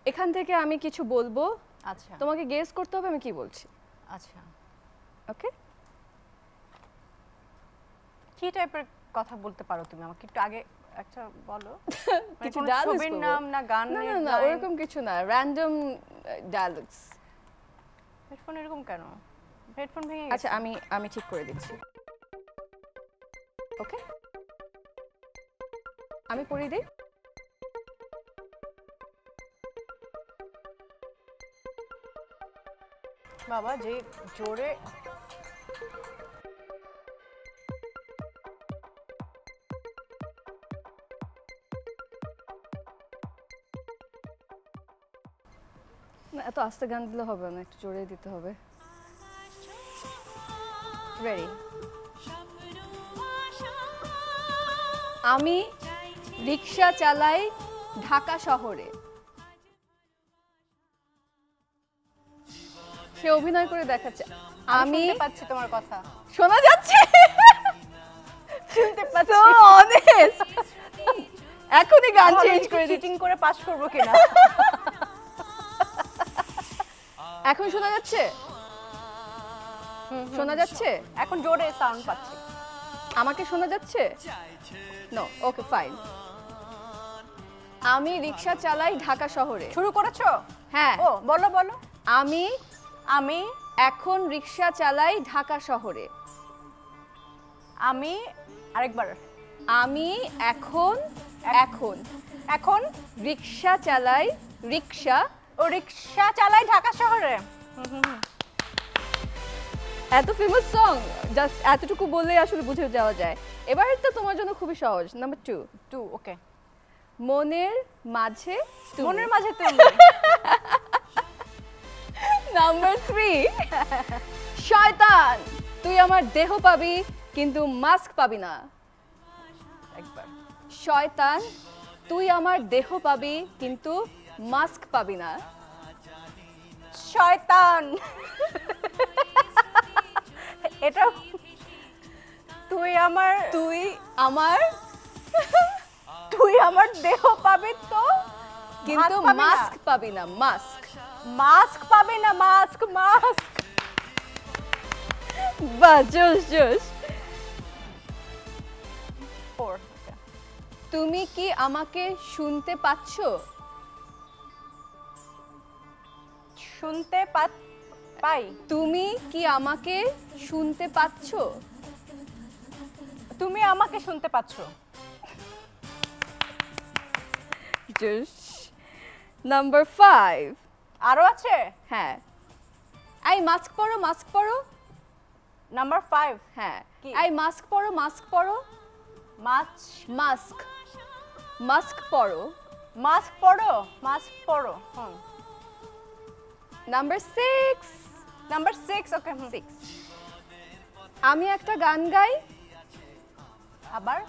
এখান থেকে আমি কিছু বলবো। আচ্ছা, তোমাকে গেস করতে হবে আমি কি বলছি। আচ্ছা, ওকে, কি টাইপের কথা বলতে পারো তুমি আমাকে একটু আগে একটা বলো কিছু কোনো dialogues ছবির বলবো? নাম না গান না না না ওরকম কিছু না র্যান্ডম ডায়ালগস হেডফোন এরকম কেন হেডফোন ভেঙে আচ্ছা গেছে আমি ঠিক করে দিচ্ছি ওকে আমি পড়িয়ে দিই বাবা যে জোরে না এত আস্তে গান দিলে হবে না একটু জোরে দিতে হবে রেডি আমি রিক্সা চালাই ঢাকা শহরে সে অভিনয় করে দেখাচ্ছে আমি আমি শুনতে পাচ্ছি তোমার কথা শোনা যাচ্ছে শুনতে পাচ্ছি So honest. এখনই গান চেঞ্জ করে দিচ্ছি চিটিং করে পাস করব কিনা এখন শোনা যাচ্ছে শোনা যাচ্ছে এখন জোরে সাউন্ড পাচ্ছি আমাকে শোনা যাচ্ছে নো ওকে ফাইন আমি রিক্সা চালাই ঢাকা শহরে শুরু করেছো হ্যাঁ ও বলো বলো আমি আমি এখন রিক্সা চালাই ঢাকা শহরে আমি আরেকবার আমি এখন এখন রিক্সা চালাই রিক্সা ও রিক্সা চালাই ঢাকা শহরে এত ফেমাস সং জাস্ট এতটুকু বললে আসলে বুঝে যাওয়া যায় এবার তো তোমার জন্য খুবই সহজ নাম্বার 2 ওকে মনের মাঝে তুমি। মনের মাঝে তুমি নাম্বার 3 শয়তান তুই আমার দেহ পাবি কিন্তু মাস্ক পাবি না একবার শয়তান তুই আমার দেহ পাবি কিন্তু মাস্ক পাবি না শয়তান এটা তুই আমার দেহ পাবি তো কিন্তু মাস্ক পাবি না মাস্ক মাস্ক পাবি না মাস্ক বাহ জোশ তুমি কি আমাকে শুনতে পাচ্ছ শুনতে পাই তুমি কি আমাকে শুনতে পাচ্ছ তুমি আমাকে শুনতে পাচ্ছ জোশ নাম্বার 5 আরো আছে হ্যাঁ এই মাস্ক পরো নাম্বার 5 হ্যাঁ কি? এই মাস্ক পরো মাস্ক পরো মাস্ক পরো নাম্বার 6 ওকে 6 আমি একটা গান গাই আবার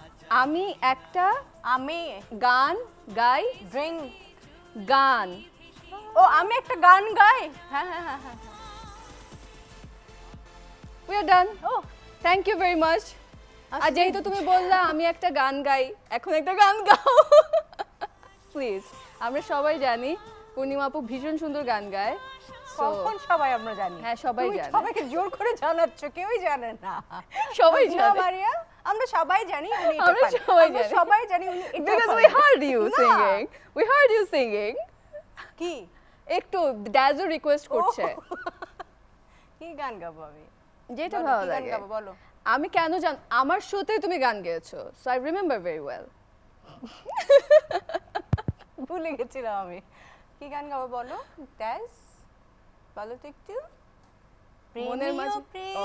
আমি একটা আমি গান গাই ড্রিঙ্ক গান ও আমি একটা গান গাই হ্যাঁ we are done oh thank you very much আর আজকে- যেহেতু তুমি বললা আমি একটা গান গাই এখন একটা গান গাও প্লিজ আমরা সবাই জানি পূর্ণিমা আপু ভীষণ সুন্দর গান গায় So, কখন সবাই আমরা জানি হ্যাঁ, সবাই তুমি জানে। সবাইকে জোর করে জানাচ্ছ কেউই জানে না সবাই না, জানে। মারিয়া আমরা সবাই জানি উনি এটা আমরা পারেন। সবাই আমরা জানি। সবাই জানি উনি এটা because পারেন। we heard you না। singing we heard you singing কি একটু ড্যাজো রিকোয়েস্ট করছে কি গান গাবো আমি যেটা বলো, ভালো কি গান লাগে গাবো বলো আমি কেন জান আমার শোতে তুমি গান গেয়েছো so I remember very well ভুলে গেছিলাম আমি কি গান গাবো বলো ড্যান্স বলো তো একটু মনের প্রেমী ও মাঝে প্রেমী, ও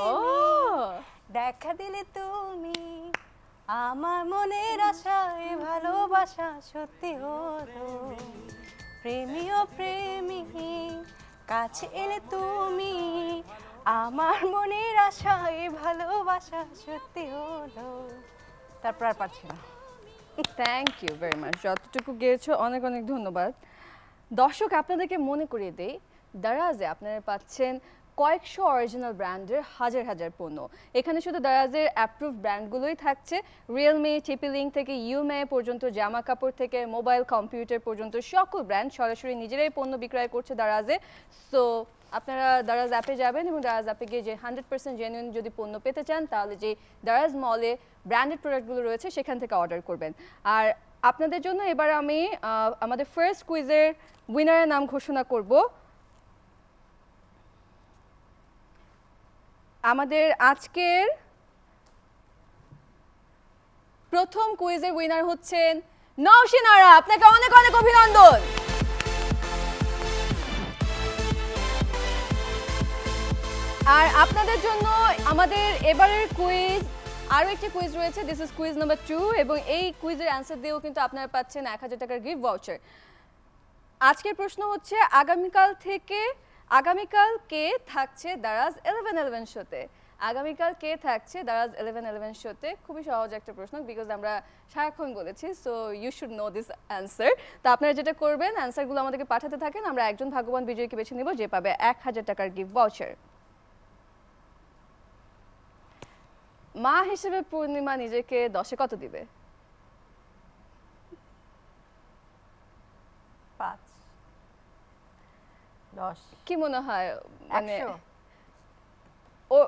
দেখা দিলে তুমি আমার মনের আশায় ভালোবাসা সত্যি হলো প্রেমী ও প্রেমী কাছে এলে তুমি আমার মনের আশায় ভালোবাসা সত্যি হলো তারপর আর পারছি না থ্যাংক ইউ ভেরি মাচ যতটুকু গিয়েছো অনেক অনেক ধন্যবাদ দর্শক আপনাদেরকে মনে করিয়ে দেই দারাজে আপনারা পাচ্ছেন কয়েকশো অরিজিনাল ব্র্যান্ডের হাজার হাজার পণ্য এখানে শুধু দারাজের অ্যাপ্রুভ ব্র্যান্ডগুলোই থাকছে রিয়েলমি টিপিলিং থেকে ইউমে পর্যন্ত জামা কাপড় থেকে মোবাইল কম্পিউটার পর্যন্ত সকল ব্র্যান্ড সরাসরি নিজেরাই পণ্য বিক্রয় করছে দারাজে সো আপনারা দারাজ অ্যাপে যাবেন এবং দারাজ অ্যাপে গিয়ে যে 100% জেনুইন যদি পণ্য পেতে চান তাহলে যে দারাজ মলে ব্র্যান্ডেড প্রোডাক্টগুলো রয়েছে সেখান থেকে অর্ডার করবেন। আর আপনাদের জন্য এবার আমি আমাদের ফার্স্ট কুইজের উইনারের নাম ঘোষণা করব। আমাদের আজকের প্রথম কুইজের উইনার হচ্ছেন নওশিন আরা। আপনাকে অনেক অনেক অভিনন্দন। আর আপনাদের জন্য আমাদের এবারের কুইজ আরও একটি কুইজ রয়েছে, দিস ইজ কুইজ নাম্বার 2 এবং এই কুইজের অ্যান্সার দিয়েও কিন্তু আপনারা পাচ্ছেন 1000 টাকার গিফট ভাউচার। আজকের প্রশ্ন হচ্ছে আগামীকাল কে থাকছে দারাজ 11-11 শোতে? আগামীকাল কে থাকছে দারাজ 11-11 শোতে? খুবই সহজ একটা প্রশ্ন, বিকজ আমরা সারাক্ষণ বলেছি, so you should know this answer. তো আপনারা যেটা করবেন, অ্যান্সারগুলো আমাদেরকে পাঠাতে থাকেন, আমরা একজন ভাগ্যবান বিজয়ীকে বেছে নিব যে পাবে 1000 টাকার গিফট ভাউচার। মা হিসেবে পূর্ণিমা নিজেকে 10-এ কত দিবে? 5 10 কি মনে হয়, মানে 100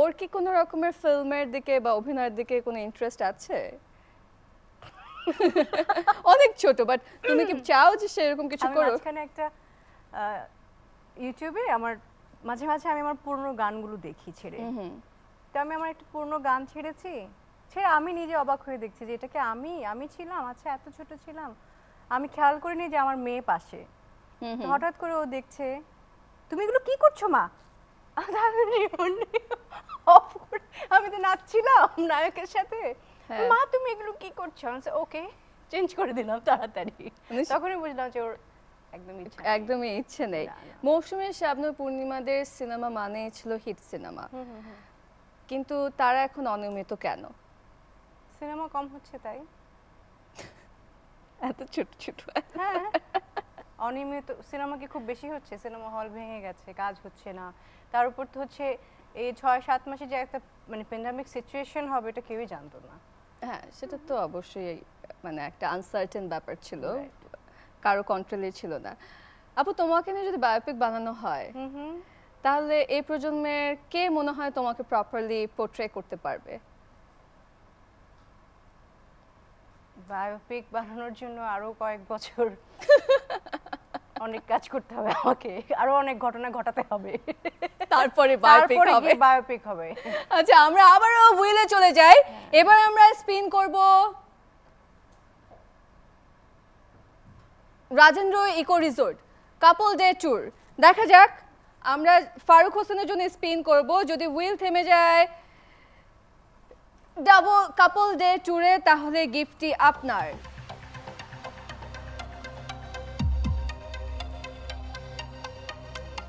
ওর কি কোনো রকমের ফিল্মের দিকে বা অভিনয়ের দিকে কোনো ইন্টারেস্ট আছে? অনেক ছোট, বাট তুমি কি চাও যে সেরকম কিছু করো? মাঝখানে একটা ইউটিউবে আমার মাঝে মাঝে আমি আমার পুরনো গানগুলো দেখি ছেড়ে, তো আমি আমার একটা পুরনো গান ছেড়েছি, আমি নিজে অবাক হয়ে দেখছি যে এটা কি আমি ছিলাম, আচ্ছা এত ছোট ছিলাম, আমি খেয়াল করিনি যে আমার মেয়ে পাশে। তো হঠাৎ করে ও দেখছে, তুমি এগুলো কি করছো মা? আমি তো নাচছিলাম নায়কের সাথে, মা তুমি এগুলো কি করছো? ওকে চেঞ্জ করে দিলাম তাড়াতাড়ি। তখনই বুঝলাম যে ওর একদমই ইচ্ছে নেই। মৌসুমী শাবনূর পূর্ণিমাদের সিনেমা মানে ছিল হিট সিনেমা, কিন্তু তারা এখন অনিয়মিত কেন? সিনেমা কম হচ্ছে তাই। এত ছোট ছোট হ্যাঁ, অনিয়মিত সিনেমা কি খুব বেশি হচ্ছে? সিনেমা হল ভেঙে গেছে, কাজ হচ্ছে না, তার উপর তো হচ্ছে এই 6-7 মাসে যে একটা মানে প্যান্ডেমিক সিচুয়েশন হবে এটা কেউই জানতো না। হ্যাঁ, সেটা তো অবশ্যই মানে একটা আনসার্টেন ব্যাপার ছিল, কারো কন্ট্রোলে ছিল না। আপু, তোমাকে নিয়ে যদি বায়োপিক বানানো হয় তাহলে এই প্রজন্মের কে মনে হয় তোমাকে প্রপারলি পোর্ট্রে করতে পারবে? বায়োপিক বানানোর জন্য আরো কয়েক বছর অনেক কাজ করতে হবে আমাকে, আরো অনেক ঘটনা ঘটাতে হবে, তারপরে বায়োপিক হবে। আচ্ছা, আমরা আবারও হুইলে চলে যাই। এবার আমরা স্পিন করব রাজেন্দ্র ইকো রিসোর্ট কাপল ডে ট্যুর। দেখা যাক, আমরা ফারুক হোসেনের জন্য স্পিন করব, যদি হুইল থেমে যায় ডাবল কাপল ডে ট্যুরে তাহলে গিফটটি আপনার।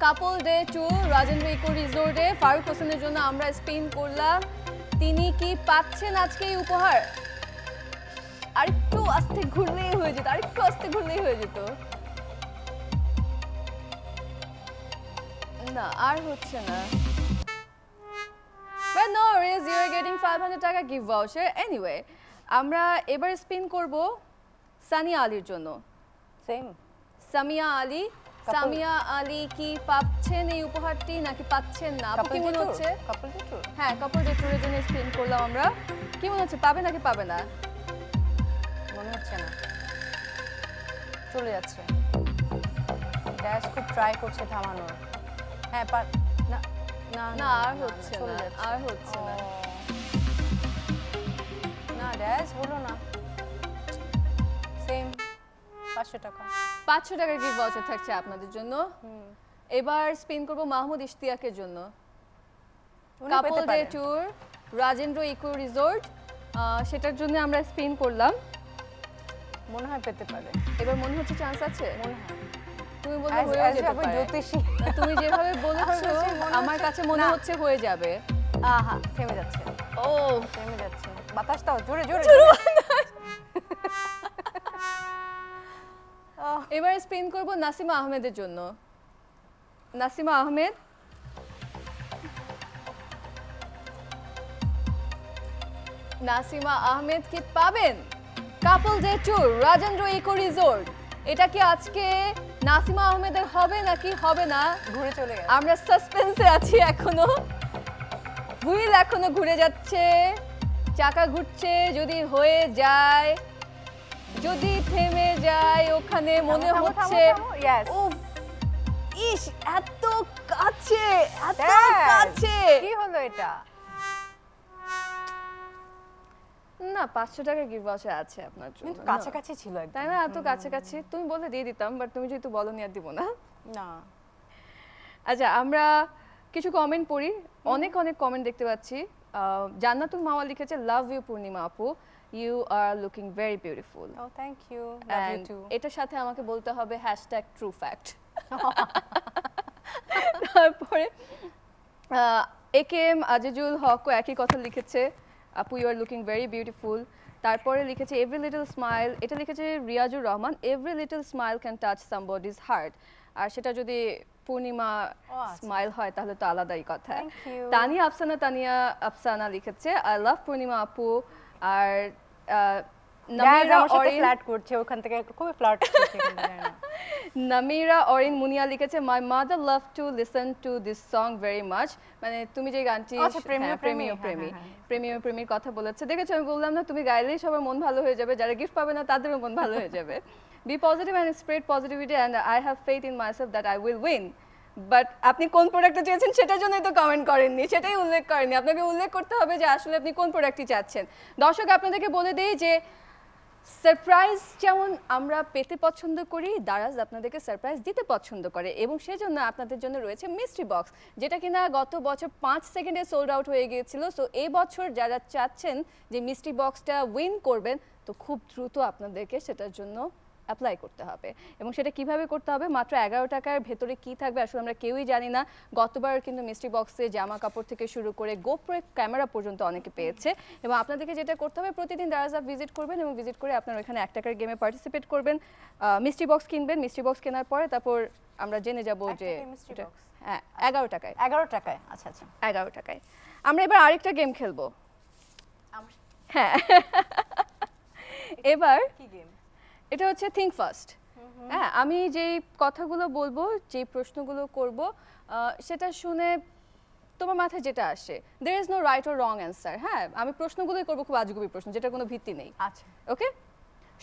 কাপল ডে ট্যুর রাজেন্দ্র ইকো রিসোর্টে ফারুক হোসেনের জন্য আমরা স্পিন করলাম। তিনি কি পাচ্ছেন আজকে এই উপহার? আরেকটু আস্তে ঘুরলেই হয়ে যেত, না আর হচ্ছে না। But no worries, you are getting 500 টাকা gift voucher. Anyway, আমরা এবার স্পিন করব সানিয়া আলীর জন্য। সামিয়া আলী কি পাচ্ছেন এই উপহারটি নাকি পাচ্ছেন না? আপু, কি মনে হচ্ছে? হ্যাঁ, কাপল ডে ট্যুরের জন্য স্পিন করলাম আমরা। কি মনে হচ্ছে, পাবে নাকি পাবে না? মনে হচ্ছে না, চলে যাচ্ছে। ড্যাশ খুব ট্রাই করছে থামানোর। হ্যাঁ, না আর হচ্ছে না। না, ড্যাশ হলো না। সেম 500 টাকা। 500 টাকার গিফট ভাউচার থাকছে আপনাদের জন্য। এবার স্পিন করব মাহমুদ ইশতিয়াকের জন্য। Couple day tour Rajendra eco resort, সেটার জন্য আমরা স্পিন করলাম। মনে হয় পেতে পারে। এবার মনে হচ্ছে চান্স আছে। মনে হয় তুমি বললে হয়ে যেতে পারে। জ্যোতিষী, তুমি যেভাবে বলেছো আমার কাছে মনে হচ্ছে হয়ে যাবে। আহা, থেমে যাচ্ছে। ও, থেমে যাচ্ছে। বাতাসটাও জোরে জোরে। এবার স্পিন করব নাসিমা আহমেদের জন্য। নাসিমা আহমেদ, কি পাবেন couple day tour Rajendra eco resort? এটা কি আজকে নাসিমা আহমেদের হবে নাকি হবে না ঘুরে চলে গেছে। আমরা সাসপেন্সে আছি এখনো। হুইল এখনো ঘুরে যাচ্ছে, চাকা ঘুরছে, যদি হয়ে যায়, যদি থেমে যায় ওখানে মনে থামো, থামো, হচ্ছে থামো, থামো, yes. ও ইস এত কাছে, এত Dad, কাছে। কি হলো এটা? না 500 টাকা গিফট ভাউচার আছে আপনার জন্য। কিন্তু না। কাছাকাছি ছিল একদম। তাই না, এত কাছাকাছি তুমি বলে দিয়ে দিতাম, বাট তুমি যেহেতু বলনি আর দিব না। না। আচ্ছা আমরা কিছু কমেন্ট পড়ি, অনেক অনেক কমেন্ট দেখতে পাচ্ছি। জান্নাতুল মাওয়া লিখেছে লাভ ইউ পূর্ণিমা আপু, you are looking very beautiful. Oh thank you, love you too. এটার সাথে আমাকে বলতে হবে #TrueFact। তারপরে AKM আজিজুল হকও একই কথা লিখেছে, আপু you are looking very beautiful. তারপরে লিখেছে এভরি লিটল স্মাইল, এটা লিখেছে Riazur Rahman, every little smile can touch somebody's heart. আর সেটা যদি পূর্ণিমা স্মাইল হয় তাহলে তো আলাদাই কথা। Thank you. তানিয়া আফসানা লিখেছে আই লাভ পূর্ণিমা আপু। আর নামিরা আমার সাথে অরিন ফ্ল্যাট করছে, ওখান থেকে খুবই ফ্ল্যাট করছে কিন্তু জানি না। নামিরা অরিন মুনিয়া লিখেছে my mother love to listen to this song very much. মানে তুমি যে গানটি আচ্ছা, প্রেমীয় প্রেমী, প্রেমীয় প্রেমীর কথা বলেছে, দেখেছো আমি বললাম না তুমি গাইলেই সবার মন ভালো হয়ে যাবে, যারা গিফট পাবে না তাদেরও মন ভালো হয়ে যাবে। Be positive and spread positivity and I have faith in myself that I will win. But আপনি কোন প্রোডাক্টটা চেয়েছেন সেটার জন্যই তো কমেন্ট করেননি, সেটাই উল্লেখ করেননি। আপনাকে উল্লেখ করতে হবে যে আসলে আপনি কোন প্রোডাক্টটি চাচ্ছেন। দর্শক আপনাদেরকে বলে দিই যে সারপ্রাইজ যেমন আমরা পেতে পছন্দ করি, দারাজ আপনাদেরকে সারপ্রাইজ দিতে পছন্দ করে, এবং সেজন্য আপনাদের জন্য রয়েছে মিস্ট্রি বক্স, যেটা কিনা গত বছর 5 সেকেন্ডে সোল্ড আউট হয়ে গিয়েছিল। সো এই বছর যারা চাচ্ছেন যে মিস্ট্রি বক্সটা উইন করবেন, তো খুব দ্রুত আপনাদেরকে সেটার জন্য অ্যাপ্লাই করতে হবে। এবং সেটা কিভাবে করতে হবে, মাত্র 11 টাকার ভেতরে কি থাকবে আসলে আমরা কেউই জানি না। গতবার কিন্তু মিস্ট্রি বক্সে জামা কাপড় থেকে শুরু করে গোপ্রো ক্যামেরা পর্যন্ত অনেকে পেয়েছে। এবং আপনাদেরকে যেটা করতে হবে, প্রতিদিন দারাজ অ্যাপ ভিজিট করবেন এবং ভিজিট করে আপনারা ওখানে 1 টাকার গেমে পার্টিসিপেট করবেন, মিস্ট্রি বক্স কিনবেন। মিস্ট্রি বক্স কেনার পরে তারপর আমরা জেনে যাব যে হ্যাঁ 11 টাকায়। 11 টাকায়, আচ্ছা আচ্ছা 11 টাকায়। আমরা এবার আরেকটা গেম খেলবো। হ্যাঁ এবার কি গেম? এটা হচ্ছে থিঙ্ক ফার্স্ট। হ্যাঁ আমি যেই কথাগুলো বলবো, যেই প্রশ্নগুলো করব, সেটা শুনে তোমার মাথায় যেটা আসে, there is no right or wrong answer. হ্যাঁ আমি প্রশ্নগুলোই করবো, খুব আজগুবি প্রশ্ন যেটার কোনো ভিত্তি নেই। আচ্ছা, ওকে।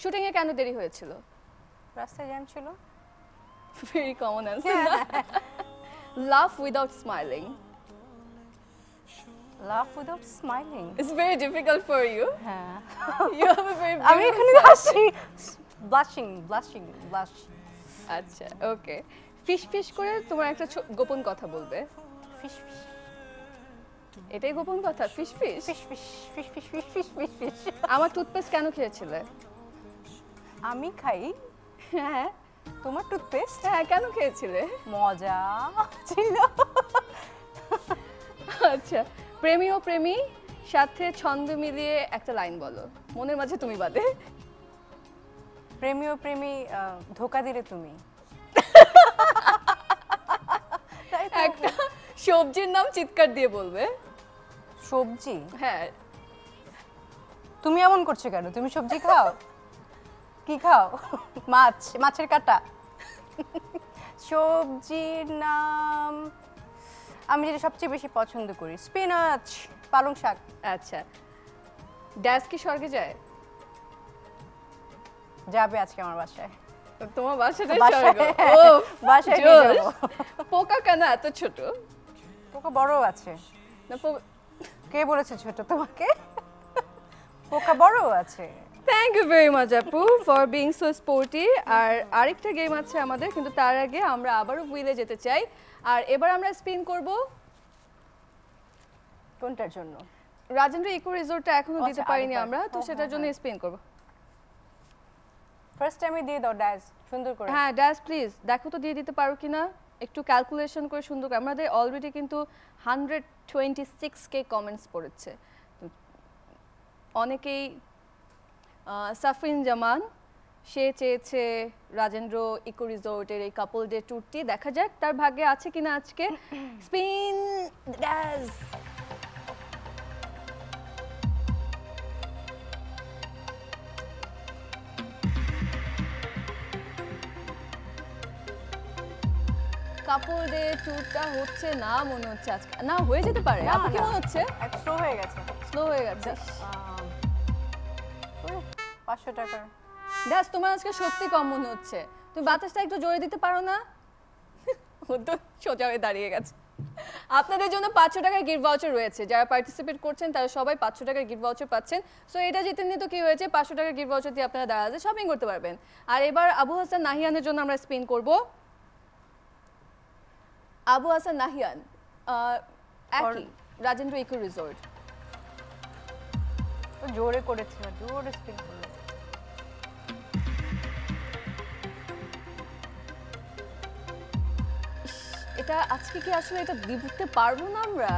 শুটিংয়ে কেন দেরি হয়েছিল? রাস্তায় জ্যাম ছিল। Very common answer. Love without smiling. Love without smiling. It's very difficult for you. হ্যাঁ, ইউ হ্যাভ আ ভেরি আমি এখানে হাসি, ব্লাশিং। আচ্ছা ওকে। ফিশ ফিশ করে তোমার একটা গোপন কথা বলবে। ফিশ ফিশ, এটাই গোপন কথা? Fish fish. Fish fish, fish fish, fish fish, fish fish. আমার টুথপেস্ট কেন খেয়েছিলে? আমি খাই হ্যাঁ তোমার টুথপেস্ট? হ্যাঁ কেন খেয়েছিলে? মজা ছিল। আচ্ছা প্রেমী ও প্রেমী সাথে ছন্দ মিলিয়ে একটা লাইন বলো, মনের মাঝে তুমি বাদে। প্রেমী ও প্রেমী ধোকা দিলে তুমি। একটা সবজির নাম চিৎকার দিয়ে বলবে। সবজি? হ্যাঁ। তুমি এমন করছো কেন? তুমি সবজি খাও? কি খাও? মাছ, মাছের কাঁটা। সবজির নাম আমি যেটা সবচেয়ে বেশি পছন্দ করি, স্পিনাচ, পালং শাক। আচ্ছা ড্যাস কি স্বর্গে যায়? যাবে আজকে আমার বাসায়। তোমার বাসাটাই বাসায়, স্বর্গ। ও বাসায় নিয়ে যাবো। পোকা কেন এত ছোট? পোকা বড় আছে। না কে বলেছে ছোট তোমাকে? পোকা বড় আছে। থ্যাংক ইউ ভেরি মাচ আপু ফর বিং সো স্পোর্টি। আর আরেকটা গেম আছে আমাদের, কিন্তু তার আগে আমরা আবারও হুইলে যেতে চাই। আর এবার আমরা স্পিন করব। কোনটার জন্য? রাজেন্দ্র ইকো রিসোর্টটা এখনো দিতে আচ্ছা, পারিনি আরেকবার। আমরা, তো সেটার জন্য স্পিন করব। ফার্স্ট টাইমে দিয়ে দাও ড্যাশ সুন্দর করে। হ্যাঁ ড্যাশ প্লিজ দেখো তো দিয়ে দিতে পারো কিনা, একটু ক্যালকুলেশন করে সুন্দর করে। আমাদের অলরেডি কিন্তু 126K কমেন্টস পড়েছে। অনেকেই সাফরিন জামান সে চেয়েছে রাজেন্দ্র ইকো রিসোর্টের এই কাপল ডে ট্যুরটি, দেখা যাক তার ভাগ্যে আছে কিনা আজকে। Spin dash. কাপল ডে ট্যুরটা হচ্ছে না মনে হচ্ছে আজকে, না হয়ে যেতে পারে। না, আপু কি না। মনে হচ্ছে? স্লো হয়ে গেছে। স্লো হয়ে গেছে। 500 টাকার দাস, তোমার আজকে সত্যি কম মনে হচ্ছে। তুমি বাতাসটা একটু জোরে দিতে পারো না? ও তো সোজা হয়ে দাঁড়িয়ে গেছে। আপনাদের জন্য 500 টাকার গিফট ভাউচার রয়েছে। যারা পার্টিসিপেট করছেন তারা সবাই 500 টাকার গিফট ভাউচার পাচ্ছেন। সো এটা জিতে নিয়ে তো কি হয়েছে, 500 টাকার গিফট ভাউচার দিয়ে আপনারা দাঁড়াতে শপিং করতে পারবেন। আর এবার আবু হাসান নাহিয়ানের জন্য আমরা স্পিন করব। আবু হাসান নাহিয়ান একই রাজেন্দ্র ইকো রিসোর্ট। জোরে করেছিল, জোরে স্পিন করলো। এটা আজকে কি আসলে এটা দিতে পারবো না আমরা?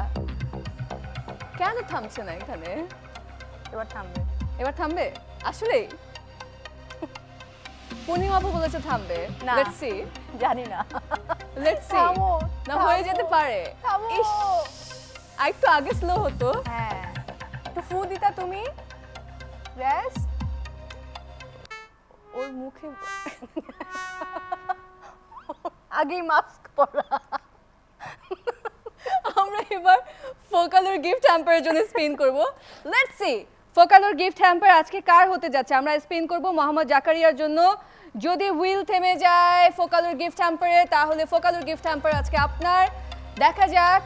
কেন থামছে না এখানে? এবার থামবে। এবার থামবে আসলেই? পূর্ণিমা আপু বলেছে থামবে। না। Let's see. জানি না। Let's see. থামো, না হয়ে থামো, যেতে পারে। থামো। ইস, আরেকটু আগে স্লো হতো। হ্যাঁ, একটু ফু দিতা তুমি। ব্যাস। ওর মুখে আগেই মাস্ক পরা। আমরা এবার ফোকালোর গিফট হ্যাম্পারের জন্য স্পিন করব। লেটস সি ফোকালোর গিফট হ্যাম্পার আজকে কার হতে যাচ্ছে। আমরা স্পিন করব মোহাম্মদ জাকারিয়ার জন্য। যদি হুইল থেমে যায় ফোকালোর গিফট হ্যাম্পারে, তাহলে ফোকালোর গিফট হ্যাম্পার আজকে আপনার। দেখা যাক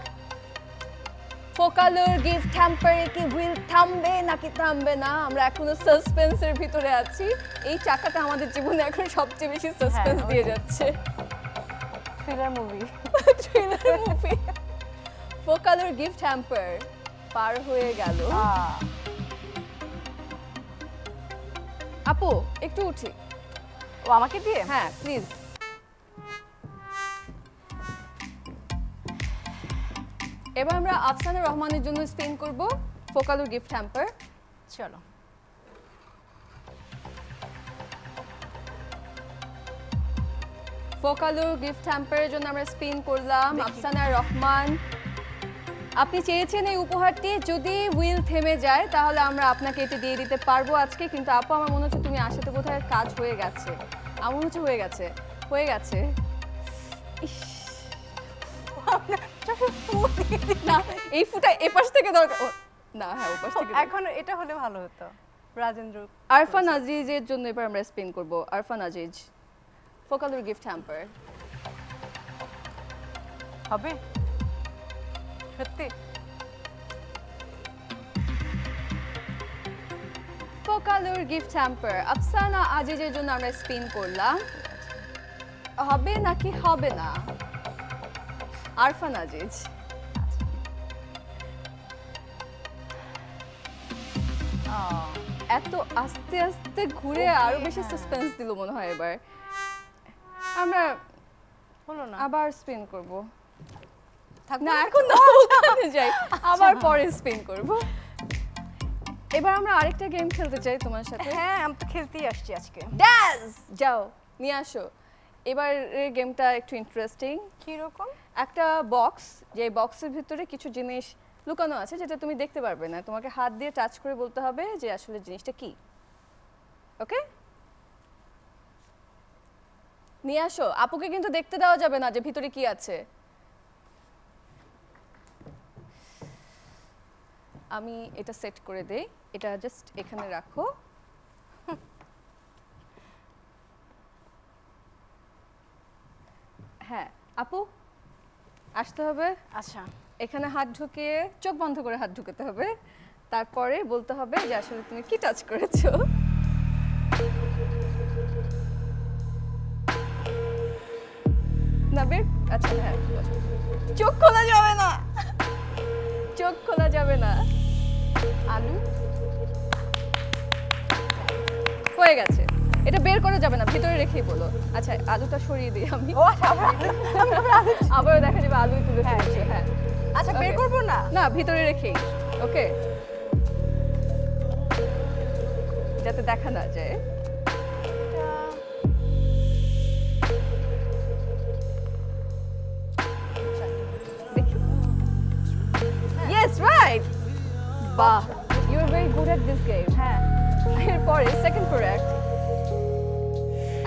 ফোকালোর গিফট হ্যাম্পারে কি হুইল থামবে নাকি থামবে না। আমরা এখনো সাসপেন্সের ভিতরে আছি। এই চাকাটা আমাদের জীবনে এখন সবচেয়ে বেশি সাসপেন্স দিয়ে যাচ্ছে। Thriller movie. Thriller movie. Focallure gift hamper পার হয়ে গেল। আপু একটু উঠি। ও আমাকে দিয়ে? হ্যাঁ প্লিজ। এবার আমরা আফসানা রহমানের জন্য স্পিন করব ফোকালোর গিফট হ্যাম্পার। চলো। ফোকালোর গিফট হ্যাম্পারের জন্য আমরা স্পিন করলাম। আফসানা রহমান, আপনি চেয়েছেন এই উপহারটি। যদি হুইল থেমে যায় তাহলে আমরা আপনাকে এটি দিয়ে দিতে পারবো আজকে। কিন্তু আপু আমার মনে হচ্ছে তুমি আসাতে বোধহয় কাজ হয়ে গেছে। আমার মনে হচ্ছে হয়ে গেছে, হয়ে গেছে। ইস, না এই ফুটা এপাশ থেকে দরকার। না হ্যাঁ ওপাশ থেকে। এখন এটা হলে ভালো হতো। রাজেন্দ্র। আরফান আজিজের জন্য এবার আমরা স্পিন করব। Arfan Aziz Focallure gift hamper. হবে সত্যি? ফোকালোর গিফট হ্যাম্পার আফসানা আজিজের জন্য আমরা স্পিন করলাম। হবে নাকি হবে না? আরফান আজিজ। এত আস্তে আস্তে ঘুরে আরো বেশি সাসপেন্স দিল মনে হয়। এবার আমরা হলো না। আবার স্পিন করব। থাকবো না না? এখন না, ওখানে যাই, আবার পরে স্পিন করব। এবার আমরা আরেকটা গেম খেলতে চাই তোমার সাথে। হ্যাঁ, আমি তো খেলতেই আসছি আজকে। ড্যাশ যাও নিয়ে আসো। এবার গেমটা একটু ইন্টারেস্টিং। কি রকম? একটা বক্স, যে বক্সের ভিতরে কিছু জিনিস লুকানো আছে যেটা তুমি দেখতে পারবে না। তোমাকে হাত দিয়ে টাচ করে বলতে হবে যে আসলে জিনিসটা কি। ওকে, নিয়ে আসো। আপুকে কিন্তু দেখতে দেওয়া যাবে না যে ভিতরে কি আছে। আমি এটা সেট করে দেই। এটা জাস্ট এখানে রাখো। হ্যাঁ আপু আসতে হবে। আচ্ছা, এখানে হাত ঢুকিয়ে চোখ বন্ধ করে হাত ঢুকাতে হবে। তারপরে বলতে হবে যে আসলে তুমি কি টাচ করেছো। না বের, আচ্ছা হ্যাঁ, চোখ খোলা যাবে না, চোখ খোলা যাবে না। আলু হয়ে গেছে। এটা বের করা যাবে না, ভিতরে রেখেই বলো। আচ্ছা আলুটা সরিয়ে দিই আমি। ও আচ্ছা, আবারও দেখা যাবে আলুই তুলে ফেলেছে। হ্যাঁ আচ্ছা বের Okay. করবো না? না ভিতরে রেখেই। ওকে, যাতে দেখা না যায়। দেখি। Yes, right. বাহ, you are very good at this game. হ্যাঁ, এরপরে সেকেন্ড প্রোডাক্ট।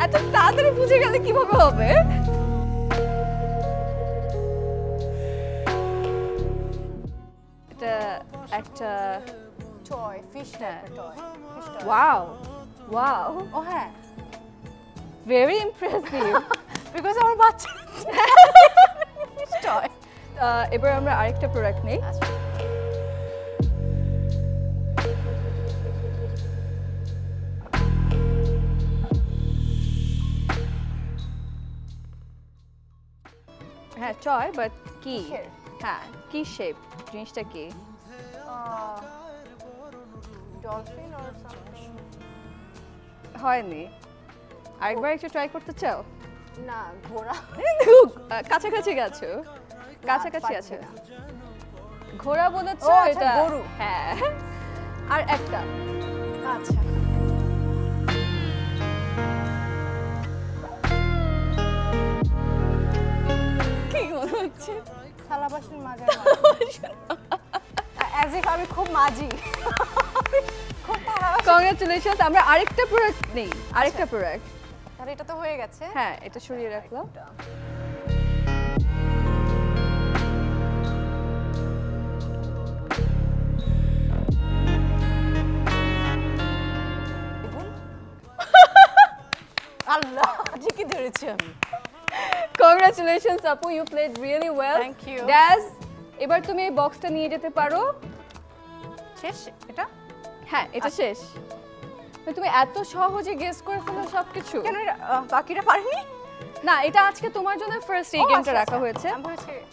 এত তাড়াতাড়ি বুঝে গেলে কিভাবে হবে? একটা টয় ফিশ টাইপের টয় ওয়াও ওয়াও ও হ্যাঁ ভেরি ইমপ্রেসিভ বিকজ আমার বাচ্চা ফিশ টয় এবার আমরা আরেকটা প্রোডাক্ট নেই হ্যাঁ টয় বাট কি কিসের? হ্যাঁ কি শেপ জিনিসটা কি ডলফিন অর সামথিং হয়নি আরেকবার একটু ট্রাই করতে চাও না ঘোড়া কাছাকাছি গেছো কাছাকাছি পারছি আছে না। ঘোড়া বলেছো ও, আচ্ছা, এটা গরু। হ্যাঁ আর একটা আচ্ছা কি মনে হচ্ছে থালা বাসন মাজার অ্যাজ ইফ আমি খুব মাজি খুব থালা বাসন কংগ্রাচুলেশনস আমরা আরেকটা প্রোডাক্ট নেই আরেকটা প্রোডাক্ট তাহলে এটা তো হয়ে গেছে হ্যাঁ এটা সরিয়ে রাখলাম দেখুন আল্লাহ ঠিকই ধরেছি আমি কংগ্রাচুলেশনস আপু you played really well Thank you. ড্যাজ এবার তুমি এই বক্সটা নিয়ে যেতে পারো শেষ এটা হ্যাঁ এটা শেষ তুমি এত সহজে গেস করে ফেলো সবকিছু কেন বাকিরা পারেনি না এটা আজকে তোমার জন্য ফার্স্ট এই গেমটা রাখা হয়েছে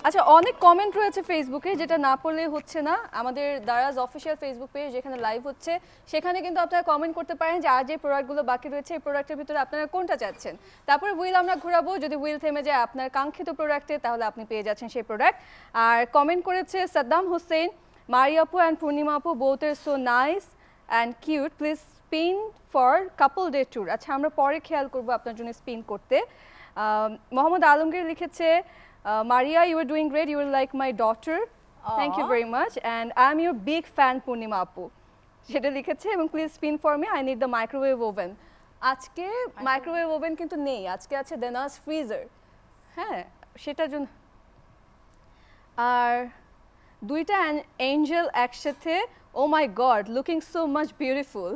আচ্ছা অনেক কমেন্ট রয়েছে ফেসবুকে যেটা না পড়লে হচ্ছে না আমাদের দারাজ অফিসিয়াল ফেসবুক পেজ যেখানে লাইভ হচ্ছে সেখানে কিন্তু আপনারা কমেন্ট করতে পারেন যে আর যে প্রোডাক্টগুলো বাকি রয়েছে এই প্রোডাক্টের ভিতরে আপনারা কোনটা চাচ্ছেন তারপরে হুইল আমরা ঘোরাবো যদি হুইল থেমে যায় আপনার কাঙ্ক্ষিত প্রোডাক্টে তাহলে আপনি পেয়ে যাচ্ছেন সেই প্রোডাক্ট আর কমেন্ট করেছে সাদ্দাম হোসেন মারি আপু অ্যান্ড পূর্ণিমা আপু both are so nice and cute please spin for couple day tour আচ্ছা আমরা পরে খেয়াল করবো আপনার জন্য স্পিন করতে মোহাম্মদ আলমগীর লিখেছে Maria you are doing great you are like my daughter thank you very much and I am your big fan Purnima আপু সেটা লিখেছে এবং please spin for me I need the microwave oven আজকে মাইক্রোওয়েভ ওভেন কিন্তু নেই আজকে আছে দেনাস freezer হ্যাঁ সেটার জন্য আর দুইটা এঞ্জেল একসাথে oh my god looking so much beautiful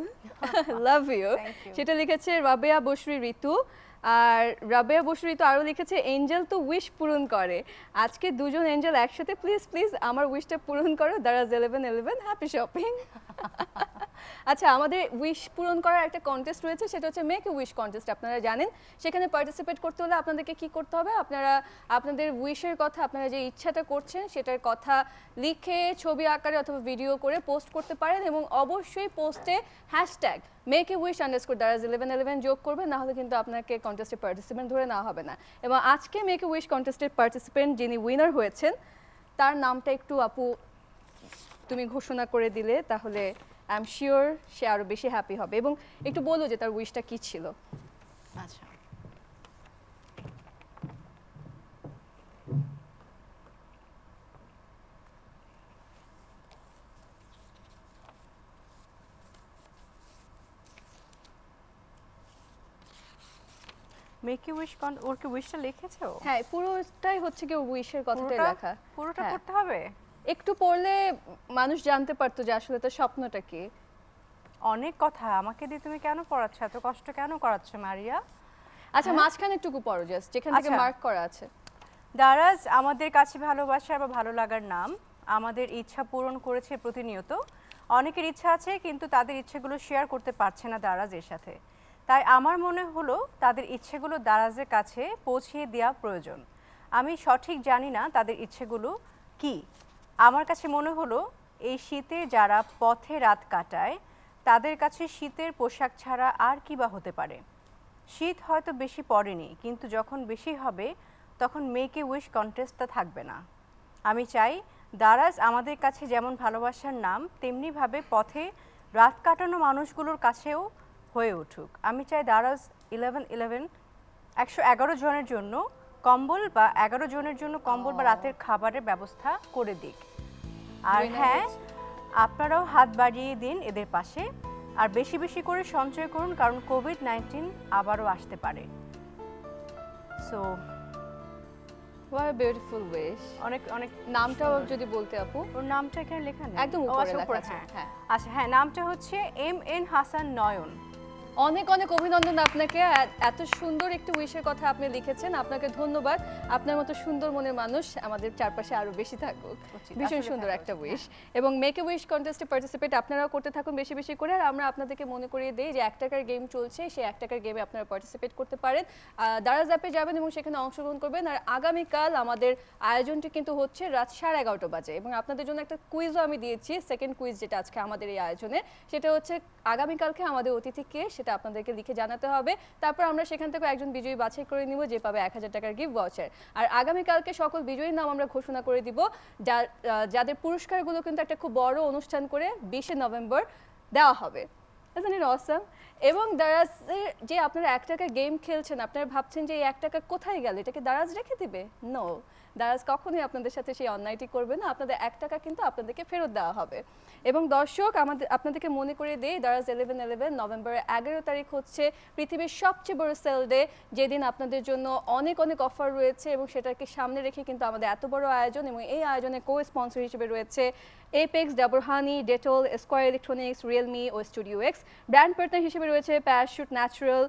love you সেটা লিখেছে রাবেয়া বসরি ঋতু আর রাবেয়া বসরি তো আরও লিখেছে এঞ্জেল তো উইশ পূরণ করে আজকে দুজন এঞ্জেল একসাথে প্লিজ প্লিজ আমার উইশটা পূরণ করো দারাজ 1111 হ্যাপি শপিং আচ্ছা আমাদের উইশ পূরণ করার একটা কন্টেস্ট রয়েছে সেটা হচ্ছে মেক এ উইশ কন্টেস্ট আপনারা জানেন সেখানে পার্টিসিপেট করতে হলে আপনাদেরকে কি করতে হবে আপনারা আপনাদের উইশের কথা আপনারা যে ইচ্ছাটা করছেন সেটার কথা লিখে ছবি আকারে অথবা ভিডিও করে পোস্ট করতে পারেন এবং অবশ্যই পোস্টে hashtag make a wish underscore Daraz 1111 যোগ করবেন না হলে কিন্তু আপনাকে কন্টেস্টের পার্টিসিপেন্ট ধরে নেওয়া হবে না এবং আজকে মেক এ উইশ কন্টেস্টের পার্টিসিপেন্ট যিনি উইনার হয়েছেন তার নামটা একটু আপু তুমি ঘোষণা করে দিলে তাহলে আই এম শিওর সে আরও বেশি হ্যাপি হবে এবং একটু বলো যে তার উইশটা কী ছিল আচ্ছা মেকি উইশ ওর কি উইশটা লিখেছো হ্যাঁ পুরোটাই হচ্ছে কি উইশের কথাটাই লেখা পুরোটা হ্যাঁ। করতে হবে একটু পড়লে মানুষ জানতে পারতো যে আসলে তার স্বপ্নটা কি অনেক কথা আমাকে দিয়ে তুমি কেন পড়াচ্ছ এত কষ্ট কেন করাচ্ছ মারিয়া আচ্ছা মাঝখানে একটু পড়ো জাস্ট যেখান থেকে আচ্ছা। মার্ক করা আছে দারাজ আমাদের কাছে ভালোবাসার বা ভালো লাগার নাম আমাদের ইচ্ছা পূরণ করেছে প্রতিনিয়ত অনেকের ইচ্ছা আছে কিন্তু তাদের ইচ্ছেগুলো শেয়ার করতে পারছে না দারাজের সাথে তাই আমার মনে হলো তাদের ইচ্ছেগুলো দারাজের কাছে পৌঁছিয়ে দেওয়া প্রয়োজন আমি সঠিক জানি না তাদের ইচ্ছেগুলো কি আমার কাছে মনে হলো এই শীতে যারা পথে রাত কাটায় তাদের কাছে শীতের পোশাক ছাড়া আর কি বা হতে পারে শীত হয়তো বেশি পড়েনি কিন্তু যখন বেশি হবে তখন মেক এ উইশ কন্টেস্টটা থাকবে না আমি চাই দারাজ আমাদের কাছে যেমন ভালোবাসার নাম তেমনিভাবে পথে রাত কাটানো মানুষগুলোর কাছেও হয়ে উঠুক আমি চাই দারাজ 1111 111 জনের জন্য কম্বল বা 11 জনের জন্য কম্বল বা রাতের খাবারের ব্যবস্থা করে দিক আর হ্যাঁ আপনারাও হাত বাড়িয়ে দিন এদের পাশে আর বেশি বেশি করে সঞ্চয় করুন কারণ কোভিড-19 আবারও আসতে পারে so What a beautiful wish. অনেক অনেক নামটাও যদি বলতে আপু। ওর নামটা এখানে লেখা নেই। একদম ও, উপরে আচ্ছা, লেখা উপরে, আছে, হ্যাঁ। হ্যাঁ। আচ্ছা হ্যাঁ, নামটা হচ্ছে MN হাসান নয়ন। অনেক অনেক অভিনন্দন আপনাকে, এত সুন্দর একটি উইশের কথা আপনি লিখেছেন, আপনাকে ধন্যবাদ। আপনার মতো সুন্দর মনের মানুষ আমাদের চারপাশে আরো বেশি থাকুক। ভীষণ সুন্দর একটা উইশ। এবং মেক এ উইশ কন্টেস্টে পার্টিসিপেট আপনারাও করতে থাকুন বেশি বেশি করে। আর আমরা আপনাদেরকে মনে করিয়ে দেই যে 1 টাকার গেম চলছে, সেই 1 টাকার গেমে আপনারা পার্টিসিপেট করতে পারেন। দারাজ অ্যাপে যাবেন এবং সেখানে অংশগ্রহণ করবেন। আর আগামীকাল আমাদের আয়োজনটি কিন্তু হচ্ছে রাত 11:30 বাজে, এবং আপনাদের জন্য একটা কুইজও আমি দিয়েছি, সেকেন্ড কুইজ যেটা আজকে আমাদের এই আয়োজনে, সেটা হচ্ছে আগামীকালকে আমাদের অতিথি কে সেটা আপনাদেরকে লিখে জানাতে হবে। তারপর আমরা সেখান থেকে একজন বিজয়ী বাছাই করে নিব, যে পাবে 1000 টাকার গিফট ভাউচার। আর আগামীকালকে সকল বিজয়ীর নাম আমরা ঘোষণা করে দিব, যাদের পুরস্কারগুলো কিন্তু একটা খুব বড় অনুষ্ঠান করে 20 নভেম্বর দেওয়া হবে। Isn't it awesome? এবং দারাজের যে আপনারা 1 টাকা গেম খেলছেন, আপনারা ভাবছেন যে এই 1 টাকা কোথায় গেল, এটাকে দারাজ রেখে দিবে? নো, দারাজ কখনোই আপনাদের সাথে সেই অন্যায়টি করবে না। আপনাদের 1 টাকা কিন্তু আপনাদেরকে ফেরত দেওয়া হবে। এবং দর্শক, আপনাদেরকে মনে করে দেই, দারাজ 11/11 নভেম্বরের 11 তারিখ হচ্ছে পৃথিবীর সবচেয়ে বড় সেল ডে, যেদিন আপনাদের জন্য অনেক অনেক অফার রয়েছে, এবং সেটাকে সামনে রেখে কিন্তু আমাদের এত বড় আয়োজন। এবং এই আয়োজনে কো স্পন্সর হিসেবে রয়েছে Apex, Dabur honey, Dettol, Square electronics, Realme ও স্টুডিও এক্স। ব্র্যান্ড পার্টনার হিসেবে রয়েছে Parachute natural,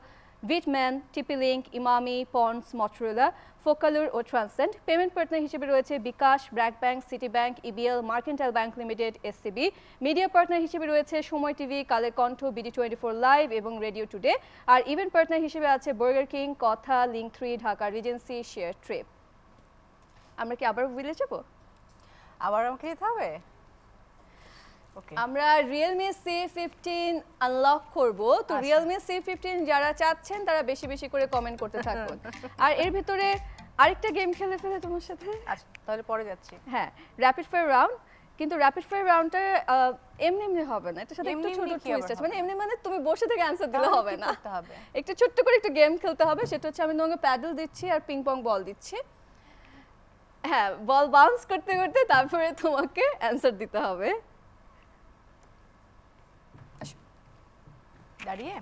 Vitman, TP Link, Emami, Pond's, Motorola, Focallure ও ট্রান্সেন্ড। পেমেন্ট পার্টনার হিসেবে রয়েছে bKash, BRAC bank, City Bank, EBL, Mercantile Bank Limited, SCB. Media partner হিসেবে রয়েছে Somoy TV, Kaler Kantho, BD24 live এবং radio today. আর ইভেন্ট পার্টনার হিসেবে আছে Burger King, Kotha, Link 3, Dhaka Regency, Share Trip. আমরা কি আবার উইলে যাব? আবার আমাকে দিতে হবে? আমরা রিয়েলমি C15 আনলক করব। তো রিয়েলমি C15 যারা চাচ্ছেন তারা বেশি বেশি করে কমেন্ট করতে থাকুন। আর এর ভিতরে আরেকটা গেম খেলে ফেলে তোমার সাথে। আচ্ছা, তাহলে পরে যাচ্ছি। হ্যাঁ, র‍্যাপিড ফায়ার রাউন্ড। কিন্তু র‍্যাপিড ফায়ার রাউন্ডটা এমনি এমনি হবে না, এটার সাথে একটু ছোট টুইস্ট আছে। মানে এমনি মানে তুমি বসে থেকে অ্যানসার দিলে হবে না, একটু ছোট্ট করে একটু গেম খেলতে হবে। সেটা হচ্ছে আমি তোমাকে প্যাডেল দিচ্ছি আর পিং পং বল দিচ্ছি। হ্যাঁ, বল বাউন্স করতে করতে তারপরে তোমাকে অ্যানসার দিতে হবে। দাঁড়িয়ে?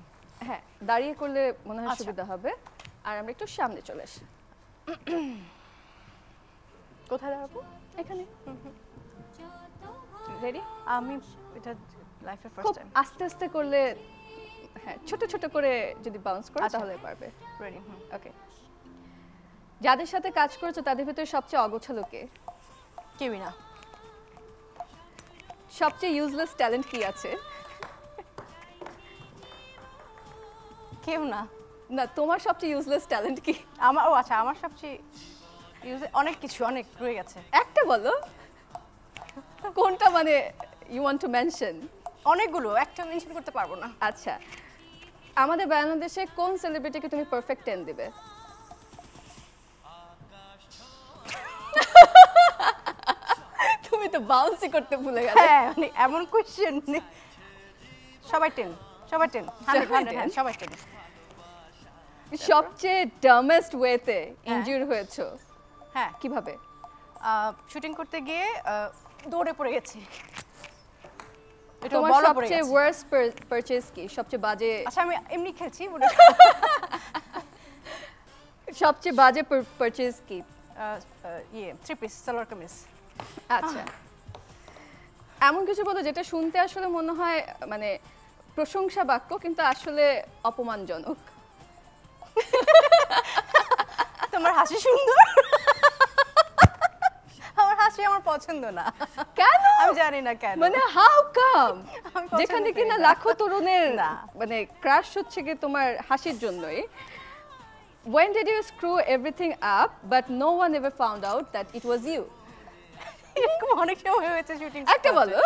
হ্যাঁ, দাঁড়িয়ে করলে মনে হয় সুবিধা হবে। আর আমরা একটু সামনে চলে আসি। কোথায় দাঁড়াবো? এখানে। রেডি? আমি এটা লাইফের খুব ফার্স্ট টাইম। আস্তে আস্তে করলে, হ্যাঁ, ছোট ছোট করে যদি বাউন্স করো তাহলে পারবে। রেডি? ওকে। যাদের সাথে কাজ করছো তাদের ভিতরে সবচেয়ে অগোছালো কে? কেউই না। সবচেয়ে ইউজলেস ট্যালেন্ট কি আছে? কেউ না। না, তোমার সবচেয়ে ইউজলেস ট্যালেন্ট কি? আচ্ছা, আমার সবচেয়ে অনেক কিছু, অনেক রয়ে গেছে। একটা বলো, কোনটা মানে ইউ ওয়ান্ট টু মেনশন? অনেকগুলো, একটা মেনশন করতে পারবো না। আচ্ছা, আমাদের বাংলাদেশে কোন সেলিব্রিটিকে তুমি পারফেক্ট 10 দিবে? তুমি তো বাউন্সই করতে ভুলে গেলে। হ্যাঁ, মানে এমন কোশ্চেন। সবাই 10, সবাই 10, 100, সবাই 10। সবচেয়ে ডামেস্ট ওয়েতে ইনজিউর হয়েছো? হ্যাঁ। কিভাবে? শুটিং করতে গিয়ে দৌড়ে পড়ে গেছি। তোমার সবচেয়ে ওয়ার্স্ট পারচেজ কি? সবচেয়ে বাজে? আচ্ছা, আমি এমনি খেলছি। সবচেয়ে বাজে পারচেজ কি? Three piece salwar kameez. আচ্ছা, এমন কিছু বলো যেটা শুনতে আসলে মনে হয় মানে প্রশংসা বাক্য, কিন্তু আসলে অপমানজনক। তোমার হাসি সুন্দর। আমার হাসি আমার পছন্দ না। কেন? আমি জানি না কেন। মানে হাউ কাম? যেখানে কিনা লাখো তরুণের মানে ক্রাশ হচ্ছে কি তোমার হাসির জন্যই। When did you screw everything up but no one ever found out that it was you? এরকম অনেক সময় হয়েছে শুটিং। একটা বলো।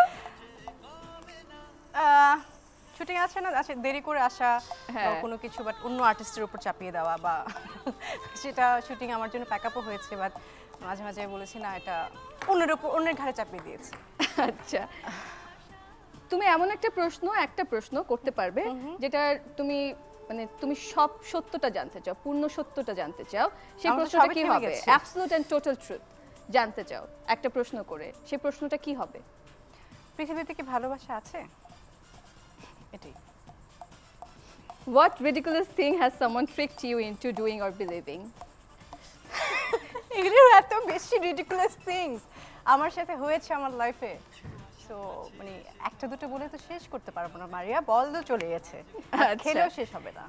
শুটিং আছে না, আছে দেরি করে আসা বা কোনো কিছু, বাট অন্য আর্টিস্টের উপর চাপিয়ে দেওয়া, বা সেটা শুটিং আমার জন্য প্যাকআপও হয়েছে, বাট মাঝে মাঝে বলেছি না, এটা অন্যের ঘাড়ে চাপিয়ে দিয়েছে। আচ্ছা, তুমি এমন একটা প্রশ্ন করতে পারবে যেটা তুমি মানে তুমি সব সত্যটা জানতে চাও, পূর্ণ সত্যটা জানতে চাও। সেই প্রশ্নটা কি হবে? অ্যাবসলিউট এন্ড টোটাল ট্রুথ জানতে চাও একটা প্রশ্ন করে, সেই প্রশ্নটা কি হবে? পৃথিবীতে কি ভালোবাসা আছে? এটাই। What ridiculous thing has someone tricked you into doing or believing? এগুলো এত বেশি রিডিকুলাস থিংস আমার সাথে হয়েছে আমার লাইফে। সো মানে একটা দুটো বলে তো শেষ করতে পারবো না মারিয়া, বল তো চলে গেছে, খেলেও শেষ হবে না।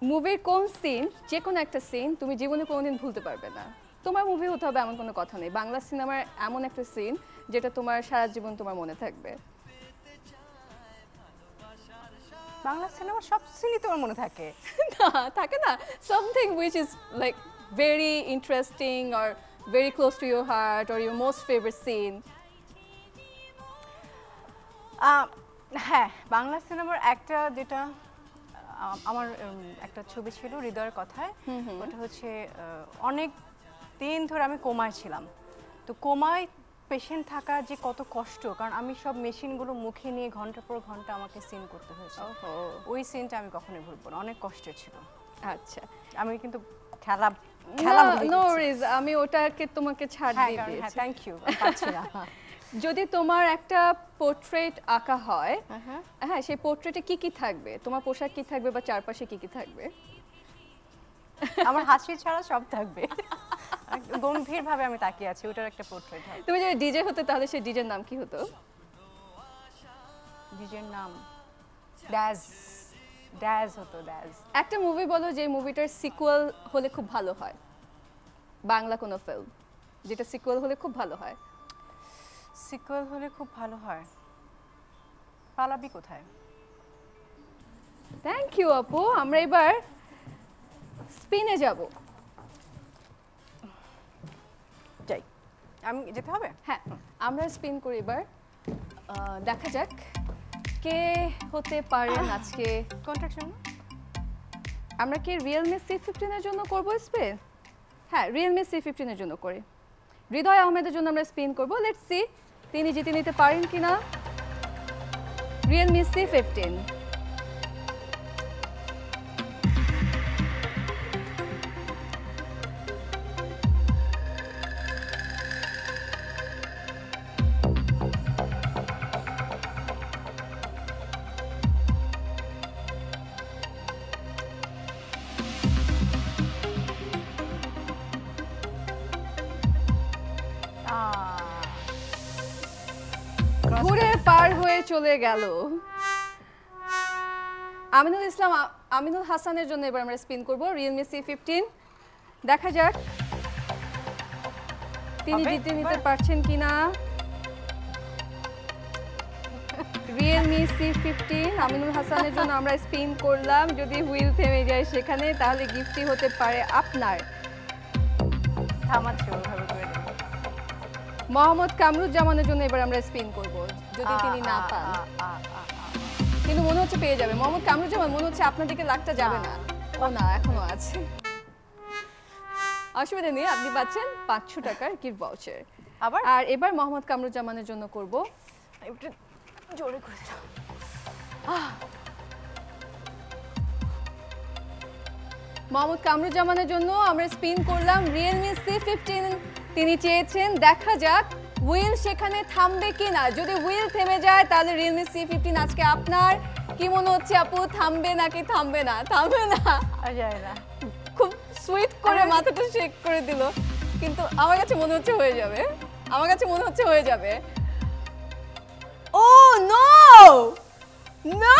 মুভির কোন সিন, যে কোনো একটা সিন তুমি জীবনে কোনোদিন ভুলতে পারবে না? তোমার মুভি হতে হবে এমন কোনো কথা নেই, বাংলা সিনেমার এমন একটা সিন যেটা তোমার সারা জীবন তোমার মনে থাকবে। বাংলা সিনেমার সব সিনই তোমার মনে থাকে? না থাকে না, something which is like very interesting or very close to your heart or your most favorite scene. হ্যাঁ, বাংলা সিনেমার একটা যেটা আমার একটা ছবি ছিল হৃদয়ের কথায়, ওটা হচ্ছে অনেক দিন ধরে আমি কোমায় ছিলাম। তো কোমায় পেশেন্ট থাকা যে কত কষ্ট, কারণ আমি সব মেশিনগুলো মুখে নিয়ে ঘন্টার পর ঘন্টা আমাকে সিন করতে হয়েছে। ওই সিনটা আমি কখনোই ভুলবো না, অনেক কষ্ট ছিল। আচ্ছা, আমি কিন্তু খেলা নো ওয়ারিজ, আমি ওটাকে তোমাকে ছাড় দিয়ে দিয়েছি। থ্যাংক ইউ, পাচ্ছি না। যদি তোমার একটা পোর্ট্রেট আঁকা হয়, হ্যাঁ, সেই পোর্ট্রেটে কি কি থাকবে? তোমার পোশাক কি থাকবে বা চারপাশে কি কি থাকবে? আমার হাসি ছাড়া সব থাকবে, গম্ভীর ভাবে আমি তাকিয়ে আছি, ওটার একটা পোর্ট্রেট হবে। তুমি যদি ডিজে হতে তাহলে সেই ডিজের নাম কি হতো? ডিজের নাম ড্যাজ, ড্যাজ হতো, ড্যাজ। একটা মুভি বলো যে মুভিটার সিকুয়েল হলে খুব ভালো হয়, বাংলা কোনো ফিল্ম যেটা সিকুয়েল হলে খুব ভালো হয়। সিকুয়েল হলে খুব ভালো হয়, পালাবি কোথায়। থ্যাংক ইউ আপু। আমরা এবার স্পিনে যাব। যাই, আমি যেতে হবে? হ্যাঁ, আমরা স্পিন করি এবার, দেখা যাক কে হতে পারেন আজকে। কোনটার জন্য? আমরা কি রিয়েলমি C15 এর জন্য করব স্পিন? হ্যাঁ, রিয়েলমি C15 এর জন্য করি। হৃদয় আহমেদের জন্য আমরা স্পিন করব। লেটস সি তিনি জিতে নিতে পারেন কিনা রিয়েলমি C15। ঘুরে পার হয়ে চলে গেল। আমিনুল হাসানের জন্য এবার আমরা স্পিন করব রিয়েলমি C15। দেখা যাক তিনি জিতে নিতে পারছেন কিনা রিয়েলমি C15। আমিনুল হাসানের জন্য আমরা স্পিন করলাম, যদি হুইল থেমে যায় সেখানে তাহলে গিফটই হতে পারে আপনার। থামাচ্ছি ওভাবে করে। মোহাম্মদ কামরুজ্জামানের জন্য এবার আমরা স্পিন করব, যদি তিনি না পান। কিন্তু মনে হচ্ছে পেয়ে যাবে মোহাম্মদ কামরুজ্জামান, মনে হচ্ছে আপনার দিকে লাখটা যাবে না। ও না, এখনো আছে, অসুবিধা নেই, আপনি পাচ্ছেন 500 টাকার গিফট ভাউচার। আবার আর এবার মোহাম্মদ কামরুজ্জামানের জন্য করব, একটু জোরে করে দাও। মোহাম্মদ কামরুজ্জামানের জন্য আমরা স্পিন করলাম রিয়েলমি C15। তিনি চেয়েছেন, দেখা যাক হুইল সেখানে থামবে কিনা। যদি হুইল থেমে যায় তাহলে রিয়েলমি C15 আজকে আপনার। কি মনে হচ্ছে আপু, থামবে নাকি থামবে না? থামবে না, যায় না। খুব সুইট করে মাথাটা শেক করে দিল, কিন্তু আমার কাছে মনে হচ্ছে হয়ে যাবে, আমার কাছে মনে হচ্ছে হয়ে যাবে। ও নো নো,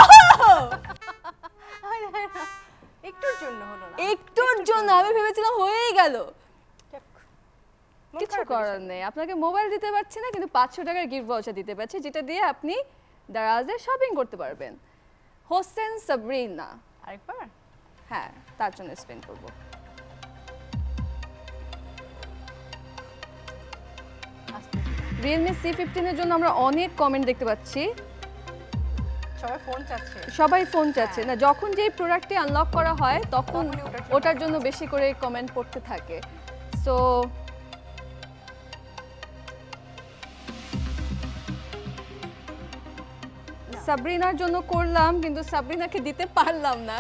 একটুর জন্য হলো না, একটুর জন্য আমি ভেবেছিলাম হয়েই গেল। কিছু করার নেই, আপনাকে মোবাইল দিতে পারছি না, কিন্তু 500 টাকার গিফট ভাউচার দিতে পারছি, যেটা দিয়ে আপনি দারাজে শপিং করতে পারবেন। হোসেন সাবরিনা, আরেকবার হ্যাঁ, তার জন্য স্পেন্ড করব। রিয়েলমি C15 এর জন্য আমরা অনেক কমেন্ট দেখতে পাচ্ছি, সবাই ফোন চাচ্ছে, সবাই ফোন চাচ্ছে। না, যখন যেই প্রোডাক্টটি আনলক করা হয় তখন ওটার জন্য বেশি করে কমেন্ট পড়তে থাকে। সো সাবরিনার জন্য করলাম, কিন্তু সাবরিনাকে দিতে পারলাম না।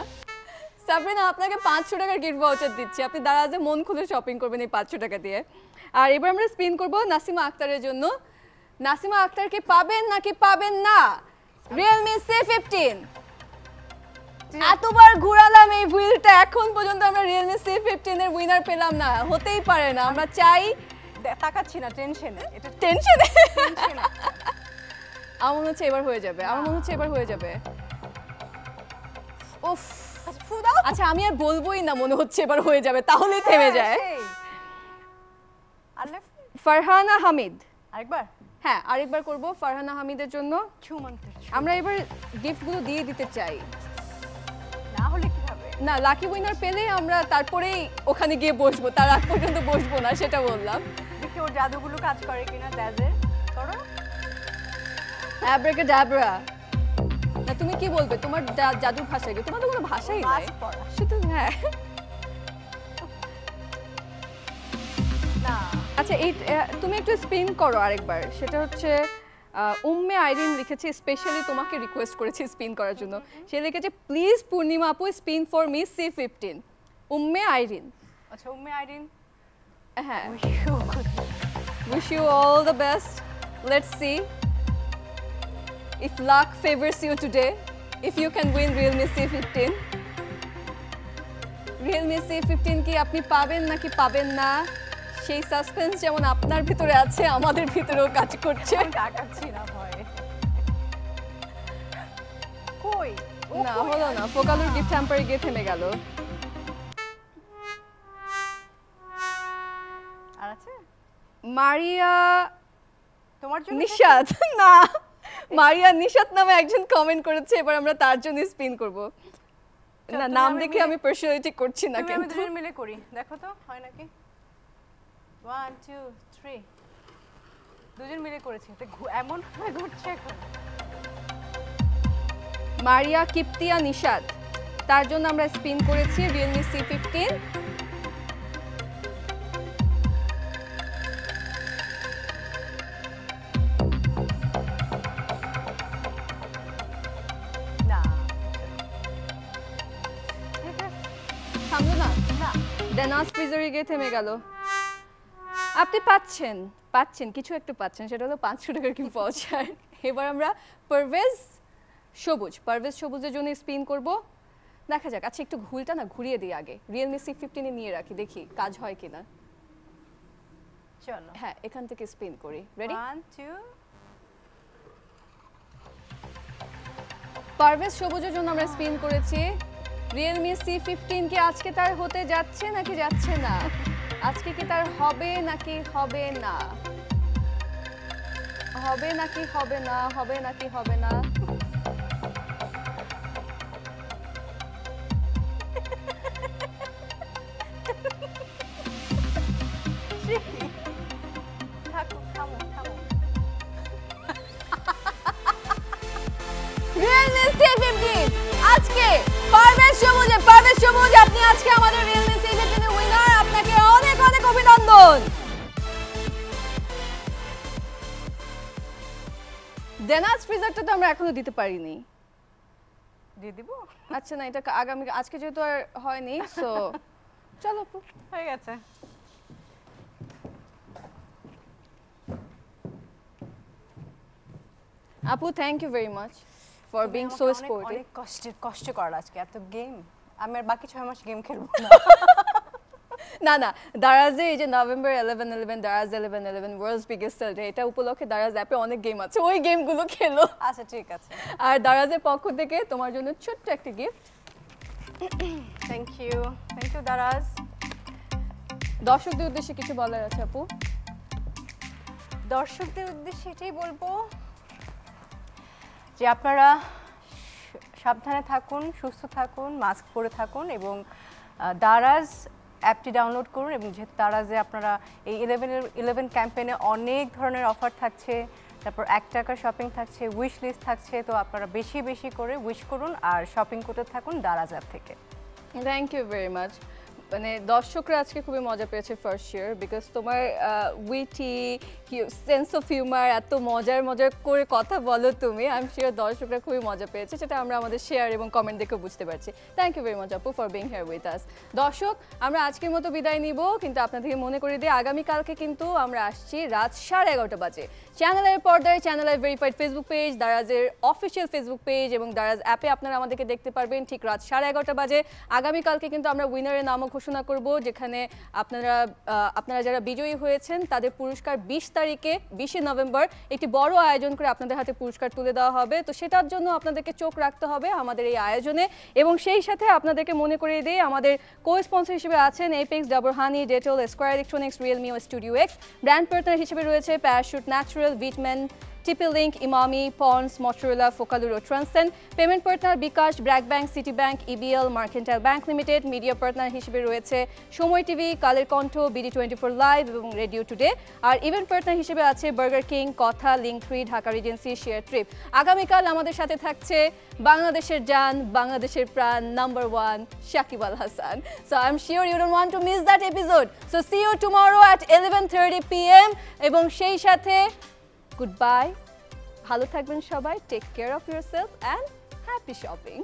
সাবরিনা, আপনাকে 500 টাকার গিফট ভাউচার দিচ্ছি, আপনি দারাজে মন খুলে শপিং করবেন এই 500 টাকা দিয়ে। আর এবার আমরা স্পিন করব নাসিমা আক্তারের জন্য। নাসিমা আক্তারকে পাবেন নাকি পাবেন না রিয়েলমি C15? এতবার ঘোরালাম এই হুইলটা, এখন পর্যন্ত আমরা রিয়েলমি C15 এর উইনার পেলাম না। হতেই পারে না, আমরা চাই। তাকাচ্ছি না টেনশনে, এটা টেনশনে। টেনশনে। আমার মনে হচ্ছে এবার হয়ে যাবে, আমার মনে হচ্ছে এবার হয়ে যাবে। উফ, আচ্ছা আমি আর বলবোই না, মনে হচ্ছে এবার হয়ে যাবে, তাহলেই থেমে যায়। ফারহানা হামিদ, আরেকবার? হ্যাঁ আরেকবার করব ফারহানা হামিদের জন্য। আমরা এবার গিফটগুলো দিয়ে দিতে চাই, না হলে কি হবে? না লাকি উইনার পেলে আমরা তারপরেই ওখানে গিয়ে বসবো, তার আগ পর্যন্ত বসবো না, সেটা বললাম। দেখি ওর জাদুগুলো কাজ করে কিনা। দ্যাজের করো অ্যাব্রাকাডাব্রা। না তুমি কি বলবে, তোমার জাদুর ভাষা কি? তোমার তো কোনো ভাষাই নাই শুধু। হ্যাঁ না, আচ্ছা এই তুমি একটু স্পিন করো আরেকবার। সেটা হচ্ছে উম্মে আইরিন লিখেছে, স্পেশালি তোমাকে রিকোয়েস্ট করেছে স্পিন করার জন্য। সে লিখেছে প্লিজ পূর্ণিমা আপু spin for me C15। Umme Irin. আচ্ছা উম্মে আইরিন, হ্যাঁ wish you all the best. Let's see if luck favors you today, if you can win Realme C15. Realme C15 কি আপনি পাবেন নাকি পাবেন না, সেই সাসপেন্স যেমন আপনার ভিতরে আছে আমাদের ভিতরেও কাজ করছে। তাকাচ্ছি না ভয়ে। কই না হলো না, ফোকালুর গিফট হ্যাম্পারে গিয়ে থেমে গেল। আর আছে মারিয়া তোমার জন্য? নিশাত, না মারিয়া নিশাত নামে একজন কমেন্ট করেছে, এবার আমরা তার জন্য স্পিন করব। না নাম দেখে আমি পার্সোনালিটি করছি না, কিন্তু কিন্তু দুজন মিলে করি, দেখো তো হয় নাকি। 1 2 3 দুজন মিলে করেছি, এটা এমন ভাবে ঘুরছে এখন। মারিয়া কিপ্তিয়া নিশাত, তার জন্য আমরা স্পিন করেছি Realme C15। না থামলো না, না ডেনাস ফ্রিজারে গিয়ে থেমে গেল। আপনি পাচ্ছেন পাচ্ছেন কিছু একটা পাচ্ছেন, সেটা হলো 500 টাকার কি পাওয়ার। এবার আমরা পারভেজ সবুজের জন্য স্পিন করব। দেখা যাক, আচ্ছা একটু ঘুলটা না ঘুরিয়ে দিই আগে, Realme C15 এ নিয়ে রাখি, দেখি কাজ হয় কিনা। চলো হ্যাঁ এখান থেকে স্পিন করি। রেডি? 1 2 পারভেজ সবুজের জন্য আমরা স্পিন করেছি। Realme C15 কি আজকে তার হতে যাচ্ছে নাকি যাচ্ছে না? আজকে কি তার হবে নাকি হবে না? হবে নাকি হবে না? হবে নাকি হবে না? থাকো, থামো থামো। Realme C15 আজকে পারভেজ সবুজ আপনি আজকে আমাদের Realme C15 এর উইনার। আপনাকে অনেক অনেক অভিনন্দন। ডেনাস ফ্রিজারটা তো আমরা এখনো দিতে পারিনি। দিয়ে দিব? আচ্ছা না, এটা আগামী, আজকে যেহেতু আর হয়নি, সো চলো আপু। হয়ে গেছে। আপু thank you very much for being so sportive. অনেক কষ্ট করার আজকে এত গেম। আমি আর বাকি 6 মাস গেম খেলবো না। না না, দারাজে এই যে November 11/11 Daraz 11/11 world's biggest sale day, এটা উপলক্ষে দারাজ অ্যাপে অনেক গেম আছে, ওই গেমগুলো খেলো। আচ্ছা ঠিক আছে। আর দারাজের পক্ষ থেকে তোমার জন্য ছোট্ট একটা গিফট। Thank you Daraz. দর্শকদের উদ্দেশ্যে কিছু বলার আছে আপু? দর্শকদের উদ্দেশ্যে এটাই বলবো যে আপনারা সাবধানে থাকুন, সুস্থ থাকুন, মাস্ক পরে থাকুন এবং দারাজ অ্যাপটি ডাউনলোড করুন। এবং যেহেতু দারাজে আপনারা এই 11 ক্যাম্পেইনে অনেক ধরনের অফার থাকছে, তারপর 1 টাকার শপিং থাকছে, উইশ লিস্ট থাকছে, তো আপনারা বেশি বেশি করে উইশ করুন আর শপিং করতে থাকুন দারাজ অ্যাপ থেকে। Thank you very much. মানে দর্শকরা আজকে খুবই মজা পেয়েছে ফার্স্ট ইয়ার বিকজ তোমার উইটি সেন্স অফ হিউমার এত মজার মজার করে কথা বলো তুমি আই এম শিওর দর্শকরা খুবই মজা পেয়েছে সেটা আমরা আমাদের শেয়ার এবং কমেন্ট দেখে বুঝতে পারছি থ্যাংক ইউ ভেরি মাচ আপু for being here with us দর্শক আমরা আজকের মতো বিদায় নিব কিন্তু আপনাদেরকে মনে করে দিই আগামীকালকে কিন্তু আমরা আসছি রাত 11:30 বাজে চ্যানেলের পর্দায় চ্যানেলের ভেরিফাইড ফেসবুক পেজ দারাজের অফিসিয়াল ফেসবুক পেজ এবং দারাজ অ্যাপে আপনারা আমাদেরকে দেখতে পারবেন ঠিক রাত 11:30 বাজে আগামীকালকে কিন্তু আমরা উইনারের নামও ঘোষণা করব যেখানে আপনারা যারা বিজয়ী হয়েছেন তাদের পুরস্কার 20 তারিখে 20 নভেম্বর একটি বড় আয়োজন করে আপনাদের হাতে পুরস্কার তুলে দেওয়া হবে তো সেটার জন্য আপনাদেরকে চোখ রাখতে হবে আমাদের এই আয়োজনে এবং সেই সাথে আপনাদেরকে মনে করিয়ে দিই আমাদের কো-স্পন্সর হিসেবে আছেন Apex Dabur honey Dettol Square electronics Realme ও স্টুডিও এক্স ব্র্যান্ড পার্টনার হিসেবে রয়েছে Parachute natural Vitman TP Link, Imami, Pons, Motorola, Focaluro, Transcend, Payment Partner, Bikash, Bragg Bank, Citibank, EBL, Mercantile Bank Limited, Media Partner হিসেবে রয়েছে Somoy TV, Kaler Kantho, BD24 live এবং radio today আর event partner হিসেবে আছে Burger King, কথা, লিঙ্কট্রি, Dhaka Regency, Share trip আগামীকাল আমাদের সাথে থাকছে বাংলাদেশের জান, বাংলাদেশের প্রাণ number 1 Shakib Al Hasan so I'm sure you don't want to miss that episode so see you tomorrow at 11:30 PM এবং সেই সাথে Goodbye. ভালো থাকবেন সবাই. Take care of yourself and happy shopping.